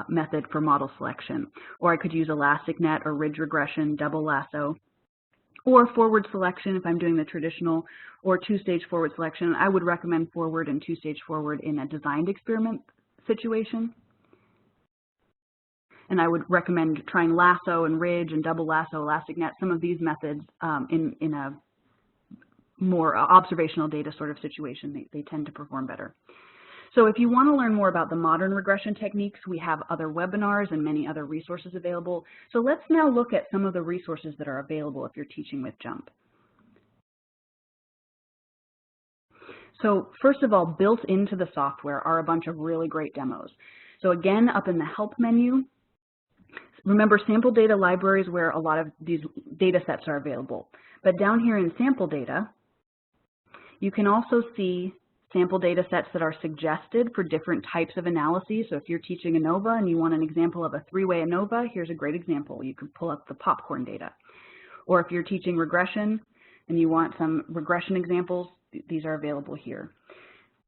method for model selection, or I could use ElasticNet or ridge regression, double lasso, or forward selection if I'm doing the traditional, or 2-stage forward selection. I would recommend forward and 2-stage forward in a designed experiment situation. And I would recommend trying lasso and ridge and double lasso, ElasticNet, some of these methods in a more observational data sort of situation. They tend to perform better. So if you want to learn more about the modern regression techniques, we have other webinars and many other resources available. So let's now look at some of the resources that are available if you're teaching with JMP. So first of all, built into the software are a bunch of really great demos. So again, up in the Help menu, remember sample data libraries where a lot of these data sets are available. But down here in sample data, you can also see sample data sets that are suggested for different types of analyses. So if you're teaching ANOVA and you want an example of a 3-way ANOVA, here's a great example. You can pull up the popcorn data. Or if you're teaching regression and you want some regression examples, these are available here.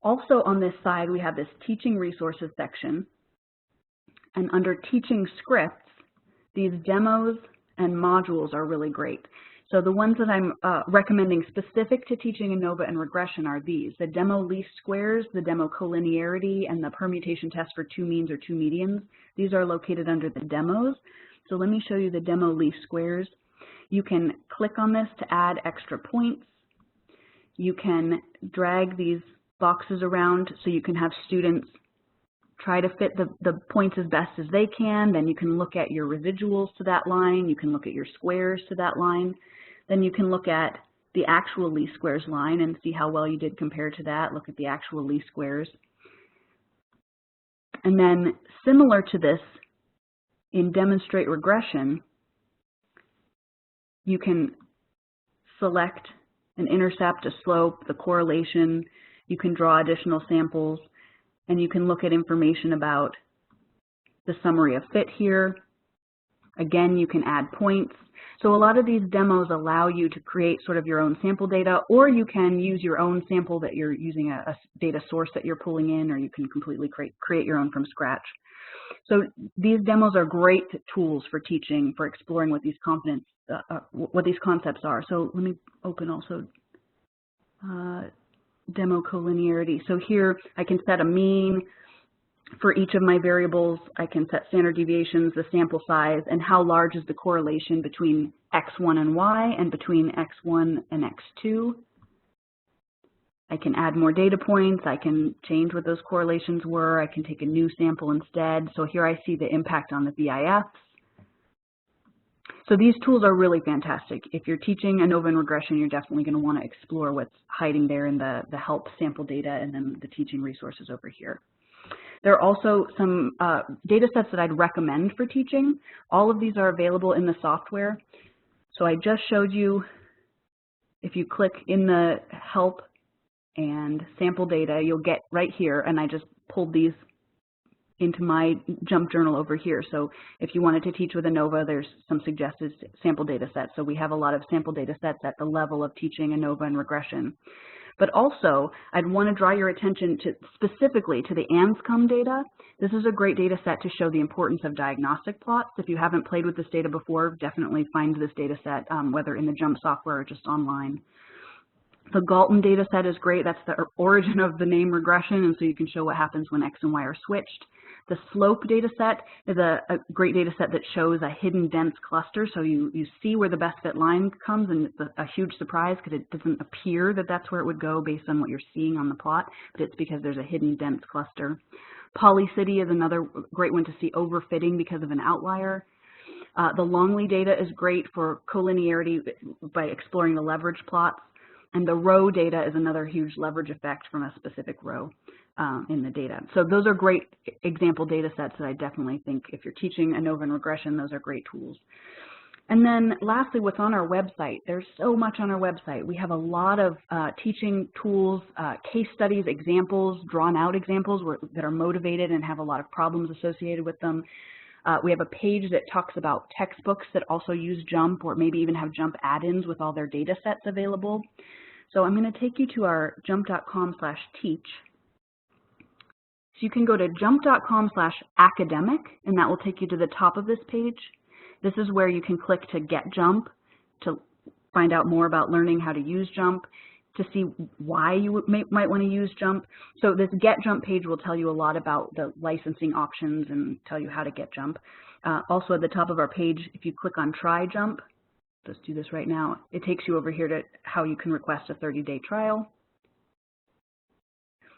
Also on this side, we have this teaching resources section. And under teaching scripts, these demos and modules are really great. So the ones that I'm recommending specific to teaching ANOVA and regression are these: the demo least squares, the demo collinearity, and the permutation test for 2 means or 2 medians. These are located under the demos. So let me show you the demo least squares. You can click on this to add extra points. You can drag these boxes around so you can have students try to fit the points as best as they can. Then you can look at your residuals to that line. You can look at your squares to that line. Then you can look at the actual least squares line and see how well you did compared to that. Look at the actual least squares. And then similar to this, in demonstrate regression, you can select an intercept, a slope, the correlation. You can draw additional samples, and you can look at information about the summary of fit here. Again, you can add points. So a lot of these demos allow you to create sort of your own sample data, or you can use your own sample that you're using a data source that you're pulling in, or you can completely create your own from scratch. So these demos are great tools for teaching, for exploring what these concepts are. So let me open also demo collinearity. So here I can set a mean for each of my variables. I can set standard deviations, the sample size, and how large is the correlation between x1 and y and between x1 and x2. I can add more data points. I can change what those correlations were. I can take a new sample instead. So here I see the impact on the VIFs. So these tools are really fantastic. If you're teaching ANOVA and regression, you're definitely going to want to explore what's hiding there in the help sample data and then the teaching resources over here. There are also some data sets that I'd recommend for teaching. All of these are available in the software. So I just showed you, if you click in the help and sample data, you'll get right here, and I just pulled these into my JMP journal over here. So if you wanted to teach with ANOVA, there's some suggested sample data sets. So we have a lot of sample data sets at the level of teaching ANOVA and regression. But also, I'd want to draw your attention to specifically to the ANSCOM data. This is a great data set to show the importance of diagnostic plots. If you haven't played with this data before, definitely find this data set, whether in the JMP software or just online. The Galton data set is great. That's the origin of the name regression, and so you can show what happens when X and Y are switched. The slope data set is a great data set that shows a hidden dense cluster, so you see where the best fit line comes, and it's a huge surprise because it doesn't appear that that's where it would go based on what you're seeing on the plot, but it's because there's a hidden dense cluster. Polycity is another great one to see overfitting because of an outlier. The Longley data is great for collinearity by exploring the leverage plots. And the row data is another huge leverage effect from a specific row in the data. So those are great example data sets that I definitely think if you're teaching ANOVA and regression, those are great tools. And then lastly, what's on our website? There's so much on our website. We have a lot of teaching tools, case studies, examples, drawn out examples that are motivated and have a lot of problems associated with them. We have a page that talks about textbooks that also use JMP or maybe even have JMP add-ins with all their data sets available. So I'm going to take you to our jmp.com/teach. So you can go to jmp.com/academic, and that will take you to the top of this page. This is where you can click to get JMP, to find out more about learning how to use JMP, to see why you might want to use JMP. So this Get JMP page will tell you a lot about the licensing options and tell you how to get JMP. Also at the top of our page, if you click on Try JMP, let's do this right now, it takes you over here to how you can request a 30-day trial.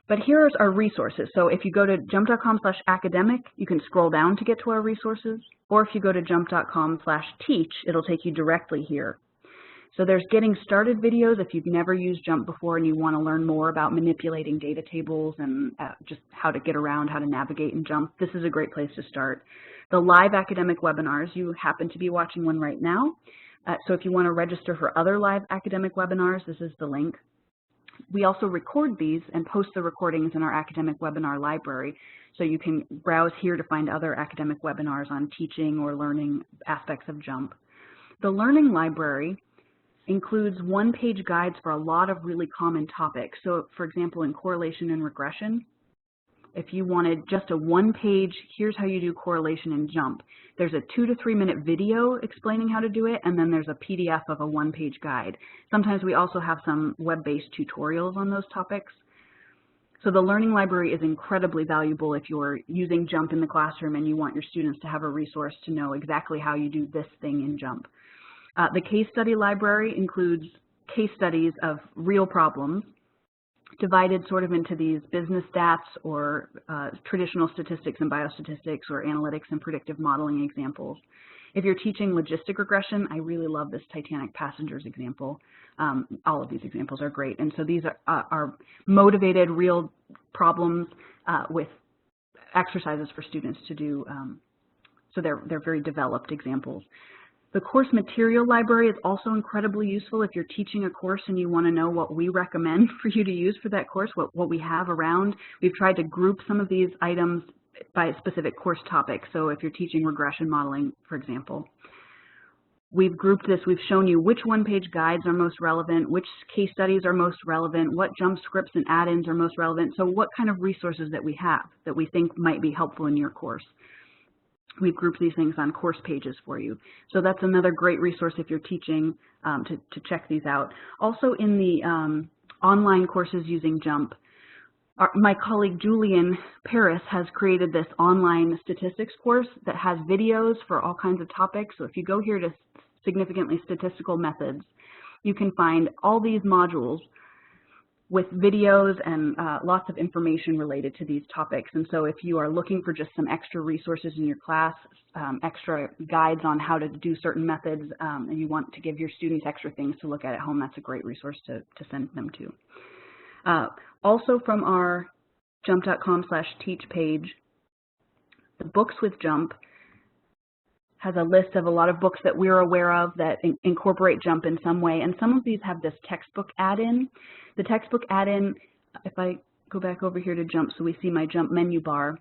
But here's our resources. So if you go to jmp.com/academic, you can scroll down to get to our resources. Or if you go to jmp.com/teach, it'll take you directly here. So there's getting started videos if you've never used JMP before and you want to learn more about manipulating data tables and just how to get around, how to navigate in JMP. This is a great place to start. The live academic webinars, you happen to be watching one right now. So if you want to register for other live academic webinars, this is the link. We also record these and post the recordings in our academic webinar library. So you can browse here to find other academic webinars on teaching or learning aspects of JMP. The learning library includes one-page guides for a lot of really common topics. So for example, in correlation and regression, if you wanted just a one-page, here's how you do correlation in JMP, there's a 2 to 3 minute video explaining how to do it, and then there's a PDF of a one-page guide. Sometimes we also have some web-based tutorials on those topics. So the learning library is incredibly valuable if you're using JMP in the classroom and you want your students to have a resource to know exactly how you do this thing in JMP. The case study library includes case studies of real problems, divided sort of into these business stats or traditional statistics and biostatistics or analytics and predictive modeling examples. If you're teaching logistic regression, I really love this Titanic passengers example. All of these examples are great. And so these are motivated real problems with exercises for students to do. So they're very developed examples. The course material library is also incredibly useful if you're teaching a course and you want to know what we recommend for you to use for that course, what we have around. We've tried to group some of these items by a specific course topic. So if you're teaching regression modeling, for example, we've grouped this. We've shown you which one-page guides are most relevant, which case studies are most relevant, what JMP scripts and add-ins are most relevant, so what kind of resources that we have that we think might be helpful in your course. We've grouped these things on course pages for you. So that's another great resource if you're teaching to check these out. Also in the online courses using JMP, my colleague Julian Paris has created this online statistics course that has videos for all kinds of topics. So if you go here to significantly statistical methods, you can find all these modules with videos and lots of information related to these topics. And so if you are looking for just some extra resources in your class, extra guides on how to do certain methods, and you want to give your students extra things to look at home, that's a great resource to send them to. Also from our jump.com/teach page, the Books with Jump has a list of a lot of books that we're aware of that incorporate JMP in some way, and some of these have this textbook add-in. The textbook add-in, if I go back over here to JMP so we see my JMP menu bar,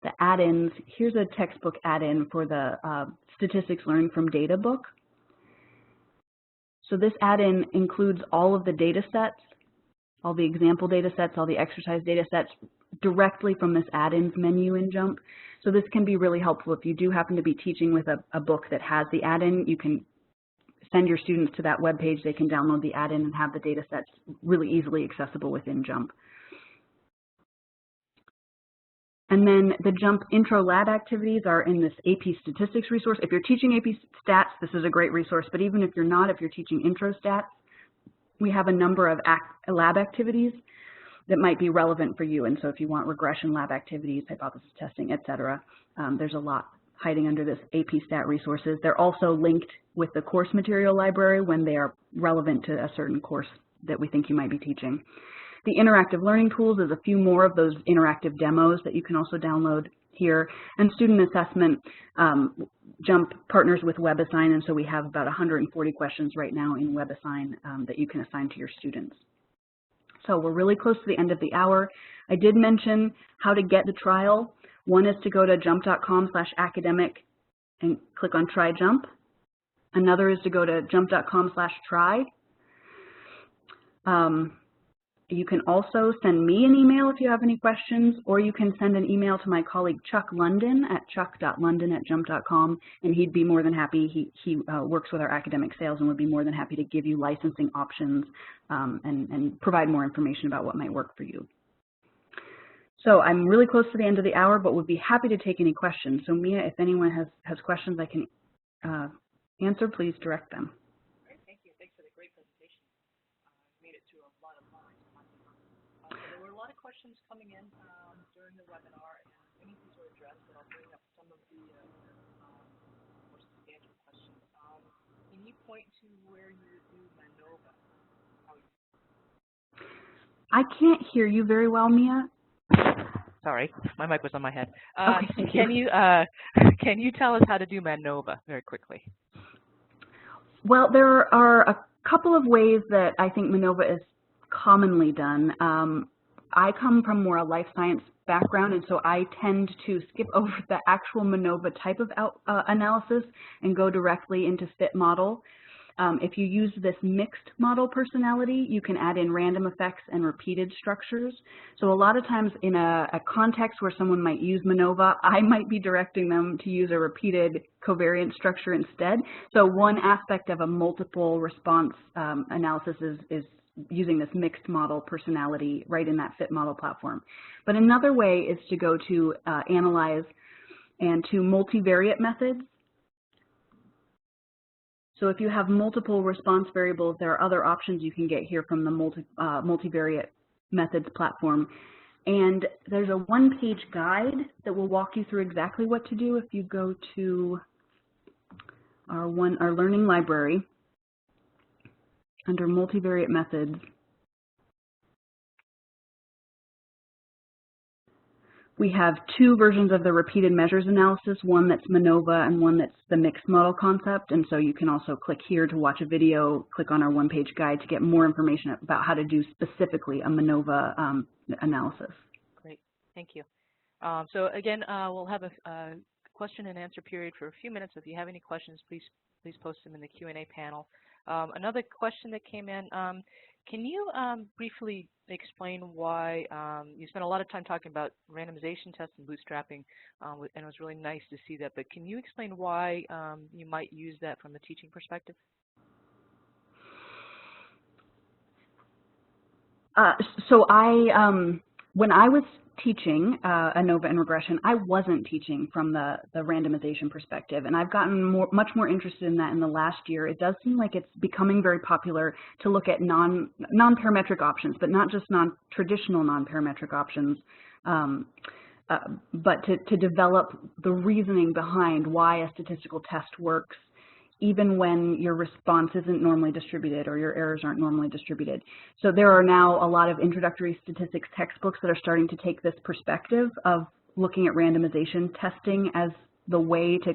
the add-ins, here's a textbook add-in for the Statistics Learning from Data book. So this add-in includes all of the data sets, all the example data sets, all the exercise data sets directly from this add-ins menu in JMP. So this can be really helpful if you do happen to be teaching with a book that has the add-in. You can send your students to that web page. They can download the add-in and have the data sets really easily accessible within JMP. And then the JMP intro lab activities are in this AP Statistics resource. If you're teaching AP Stats, this is a great resource. But even if you're not, if you're teaching intro stats, we have a number of lab activities that might be relevant for you. And so if you want regression lab activities, hypothesis testing, etc., there's a lot hiding under this AP Stat resources. They're also linked with the course material library when they are relevant to a certain course that we think you might be teaching. The interactive learning tools is a few more of those interactive demos that you can also download here. And student assessment, JMP partners with WebAssign, and so we have about 140 questions right now in WebAssign that you can assign to your students. So we're really close to the end of the hour. I did mention how to get the trial. One is to go to jump.com/academic and click on Try JMP. Another is to go to jump.com/try. You can also send me an email if you have any questions, or you can send an email to my colleague Chuck London at chuck.london@jump.com, and he'd be more than happy. He works with our academic sales and would be more than happy to give you licensing options and provide more information about what might work for you. So I'm really close to the end of the hour, but would be happy to take any questions. So Mia, if anyone has questions I can answer, please direct them. Questions coming in during the webinar, and many things were addressed, but I'll bring up some of the more substantial questions. Can you point to where you do ANOVA? I can't hear you very well, Mia. Sorry, my mic was on my head. Okay, thank you. Can you tell us how to do ANOVA very quickly? Well, there are a couple of ways that I think ANOVA is commonly done. I come from more a life science background, and so I tend to skip over the actual ANOVA type of analysis and go directly into fit model. If you use this mixed model personality, you can add in random effects and repeated structures. So a lot of times in a context where someone might use ANOVA, I might be directing them to use a repeated covariance structure instead. So one aspect of a multiple response analysis is using this mixed model personality right in that fit model platform. But another way is to go to analyze and to multivariate methods. So if you have multiple response variables, there are other options you can get here from the multivariate methods platform. And there's a one-page guide that will walk you through exactly what to do if you go to our learning library. Under multivariate methods, we have two versions of the repeated measures analysis, one that's ANOVA and one that's the mixed model concept. And so you can also click here to watch a video, click on our one-page guide to get more information about how to do specifically a ANOVA analysis. Great, thank you. So again, we'll have a question and answer period for a few minutes. If you have any questions, please post them in the Q&A panel. Another question that came in, can you briefly explain why you spent a lot of time talking about randomization tests and bootstrapping, and it was really nice to see that, but can you explain why you might use that from a teaching perspective? So when I was teaching ANOVA and regression, I wasn't teaching from the randomization perspective, and I've gotten much more interested in that in the last year. It does seem like it's becoming very popular to look at non-parametric options, but not just traditional non-parametric options, but to develop the reasoning behind why a statistical test works, even when your response isn't normally distributed or your errors aren't normally distributed. So there are now a lot of introductory statistics textbooks that are starting to take this perspective of looking at randomization testing as the way to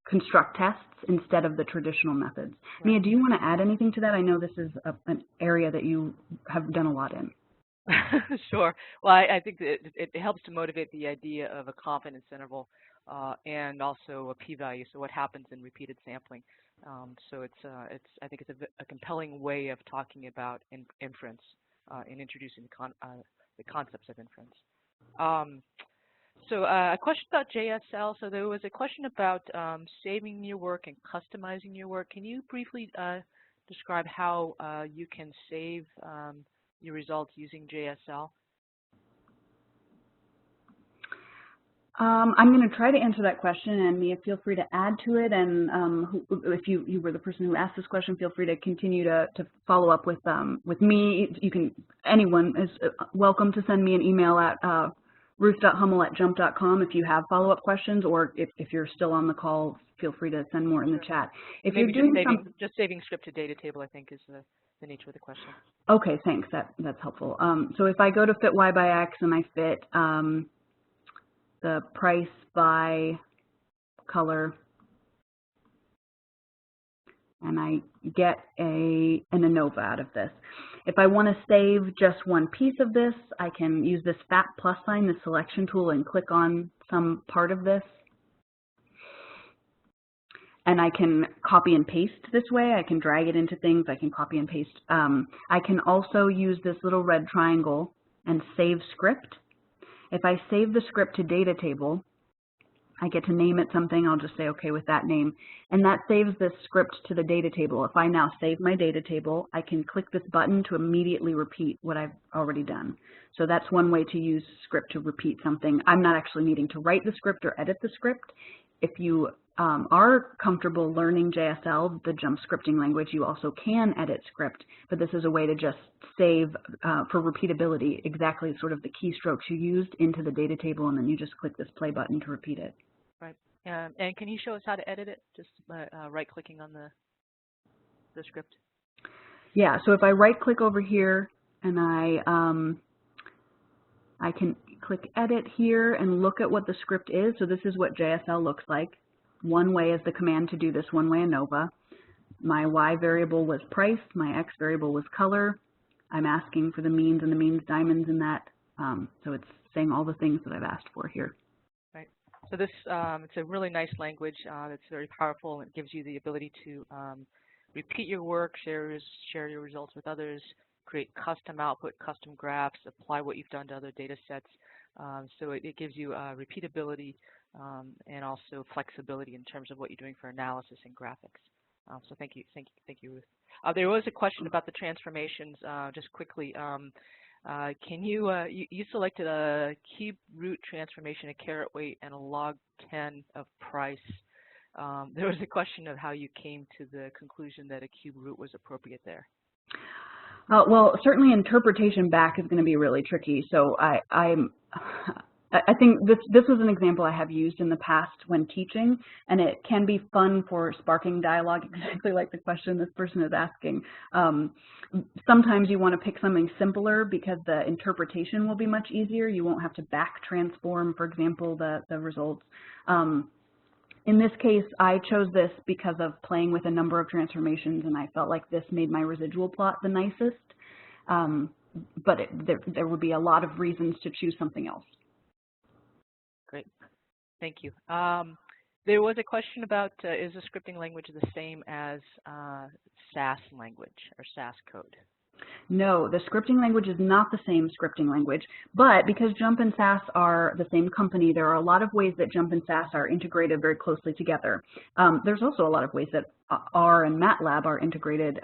construct tests instead of the traditional methods. Right. Mia, do you want to add anything to that? I know this is an area that you have done a lot in. Sure. Well, I think that it helps to motivate the idea of a confidence interval and also a p-value, so what happens in repeated sampling. So I think it's a compelling way of talking about inference and introducing the concepts of inference. So a question about JSL. So there was a question about saving your work and customizing your work. Can you briefly describe how you can save your results using JSL? I'm going to try to answer that question, and Mia, feel free to add to it. And if you were the person who asked this question, feel free to continue to follow up with me. Anyone is welcome to send me an email at ruth.hummel@jump.com if you have follow-up questions, or if you're still on the call, feel free to send more in the chat. If Maybe you're doing just saving script to data table, I think, is the nature of the question. Okay, thanks. That's helpful. So if I go to fit Y by X and I fit the price by color, and I get an ANOVA out of this. If I want to save just one piece of this, I can use this fat plus sign, the selection tool, and click on some part of this. And I can copy and paste this way. I can drag it into things. I can copy and paste. I can also use this little red triangle and save script. If I save the script to data table, I get to name it something. I'll just say okay with that name. And that saves this script to the data table. If I now save my data table, I can click this button to immediately repeat what I've already done. So that's one way to use script to repeat something. I'm not actually needing to write the script or edit the script. If you are comfortable learning JSL, the JMP scripting language, you also can edit script, but this is a way to just save for repeatability exactly sort of the keystrokes you used into the data table, and then you just click this play button to repeat it. Right. And can you show us how to edit it, just by right-clicking on the script? Yeah, so if I right-click over here and I can click edit here and look at what the script is. So this is what JSL looks like. One way is the command to do this, one way ANOVA. My Y variable was price, my X variable was color. I'm asking for the means and the means diamonds in that. So it's saying all the things that I've asked for here. Right. So this, it's a really nice language. It's very powerful. It gives you the ability to repeat your work, share your results with others, create custom output, custom graphs, apply what you've done to other data sets. So it gives you repeatability and also flexibility in terms of what you're doing for analysis and graphics. So thank you, Ruth. There was a question about the transformations. Just quickly, can you selected a cube root transformation, a caret weight, and a log 10 of price. There was a question of how you came to the conclusion that a cube root was appropriate there. Well, certainly interpretation back is going to be really tricky. So I think this was an example I have used in the past when teaching, and it can be fun for sparking dialogue, exactly like the question this person is asking. Sometimes you want to pick something simpler because the interpretation will be much easier. You won't have to back transform, for example, the results. In this case, I chose this because of playing with a number of transformations, and I felt like this made my residual plot the nicest. But there would be a lot of reasons to choose something else. Great. Thank you. There was a question about is the scripting language the same as SAS language or SAS code? No, the scripting language is not the same scripting language, but because JMP and SAS are the same company, there are a lot of ways that JMP and SAS are integrated very closely together. There's also a lot of ways that R and MATLAB are integrated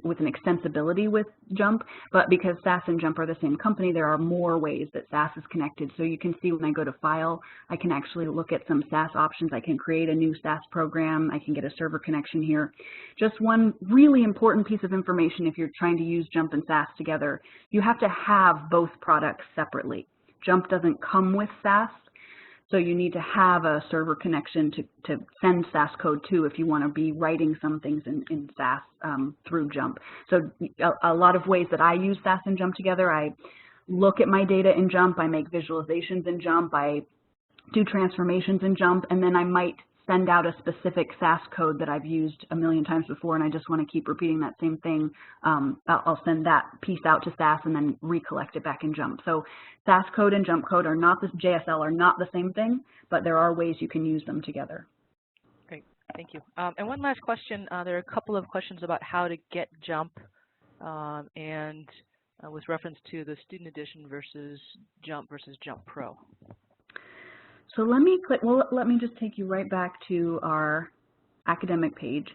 with an extensibility with JMP, but because SAS and JMP are the same company, there are more ways that SAS is connected. So you can see when I go to File, I can actually look at some SAS options. I can create a new SAS program. I can get a server connection here. Just one really important piece of information if you're trying to use JMP and SAS together, you have to have both products separately. JMP doesn't come with SAS, so you need to have a server connection to send SAS code to if you want to be writing some things in SAS through JMP. So a lot of ways that I use SAS and JMP together, I look at my data in JMP, I make visualizations in JMP, I do transformations in JMP, and then I might send out a specific SAS code that I've used a million times before and I just want to keep repeating that same thing. I'll send that piece out to SAS and then recollect it back in JMP. So SAS code and JMP code are not, JSL are not the same thing, but there are ways you can use them together. Great, thank you. And one last question. There are a couple of questions about how to get JMP and with reference to the student edition versus JMP Pro. So let me click, well, let me just take you right back to our academic page.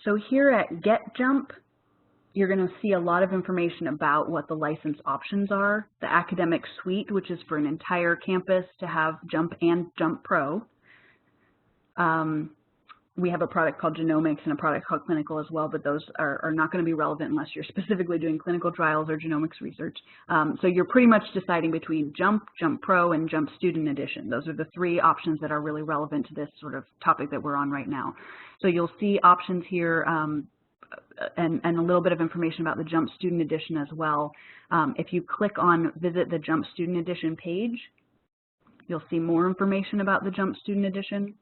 So here at Get JMP, you're going to see a lot of information about what the license options are. The academic suite, which is for an entire campus to have JMP and JMP Pro. We have a product called Genomics and a product called Clinical as well, but those are not going to be relevant unless you're specifically doing clinical trials or genomics research. So you're pretty much deciding between JMP, JMP Pro, and JMP Student Edition. Those are the three options that are really relevant to this sort of topic that we're on right now. So you'll see options here and a little bit of information about the JMP Student Edition as well. If you click on Visit the JMP Student Edition page, you'll see more information about the JMP Student Edition.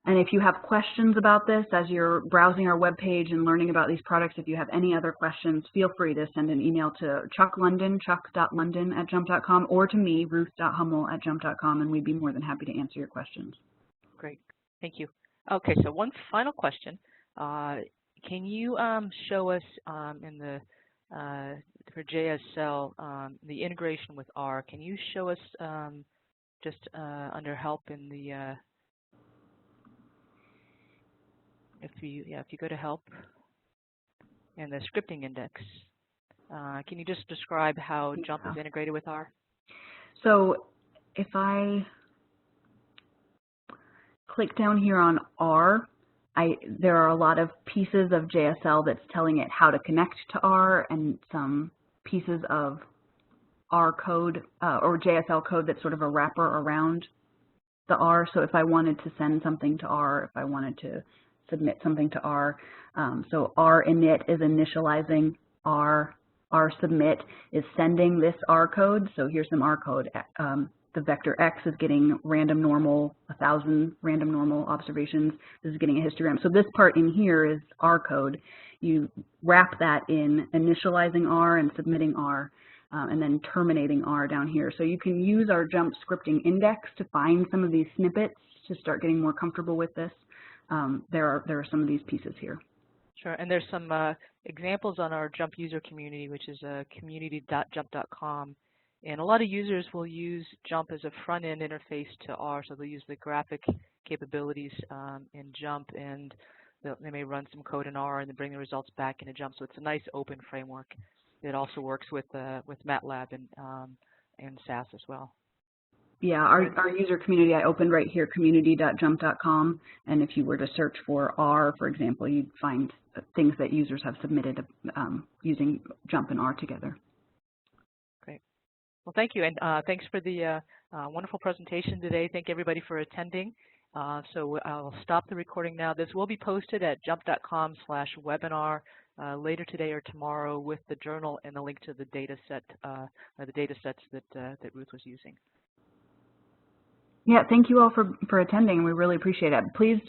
And if you have questions about this as you're browsing our webpage and learning about these products, if you have any other questions, feel free to send an email to Chuck London, chuck.london@jmp.com, or to me, ruth.hummel@jmp.com, and we'd be more than happy to answer your questions. Great, thank you. Okay, so one final question. Can you show us in the for JSL the integration with R? Can you show us just under help in the if you go to help and the scripting index, can you just describe how JMP is integrated with R? So if I click down here on R, there are a lot of pieces of JSL that's telling it how to connect to R and some pieces of R code or JSL code that's sort of a wrapper around the R. So if I wanted to send something to R, if I wanted to submit something to R, so R init is initializing R. R submit is sending this R code. So here's some R code. The vector X is getting random normal, 1,000 random normal observations. This is getting a histogram. So this part in here is R code. You wrap that in initializing R and submitting R, and then terminating R down here. So you can use our JMP scripting index to find some of these snippets to start getting more comfortable with this. There are some of these pieces here. Sure, and there's some examples on our JMP user community, which is community.jmp.com. And a lot of users will use JMP as a front-end interface to R, so they'll use the graphic capabilities in JMP, and they may run some code in R and then bring the results back into JMP. So it's a nice open framework. It also works with MATLAB and SAS as well. Yeah, our user community I opened right here, community.jmp.com, and if you were to search for R, for example, you'd find things that users have submitted using JMP and R together. Great. Well, thank you, and thanks for the wonderful presentation today. Thank everybody for attending. So I'll stop the recording now. This will be posted at jmp.com/webinar later today or tomorrow with the journal and the link to the data set, or the data sets that Ruth was using. Yeah, thank you all for attending. We really appreciate it. Please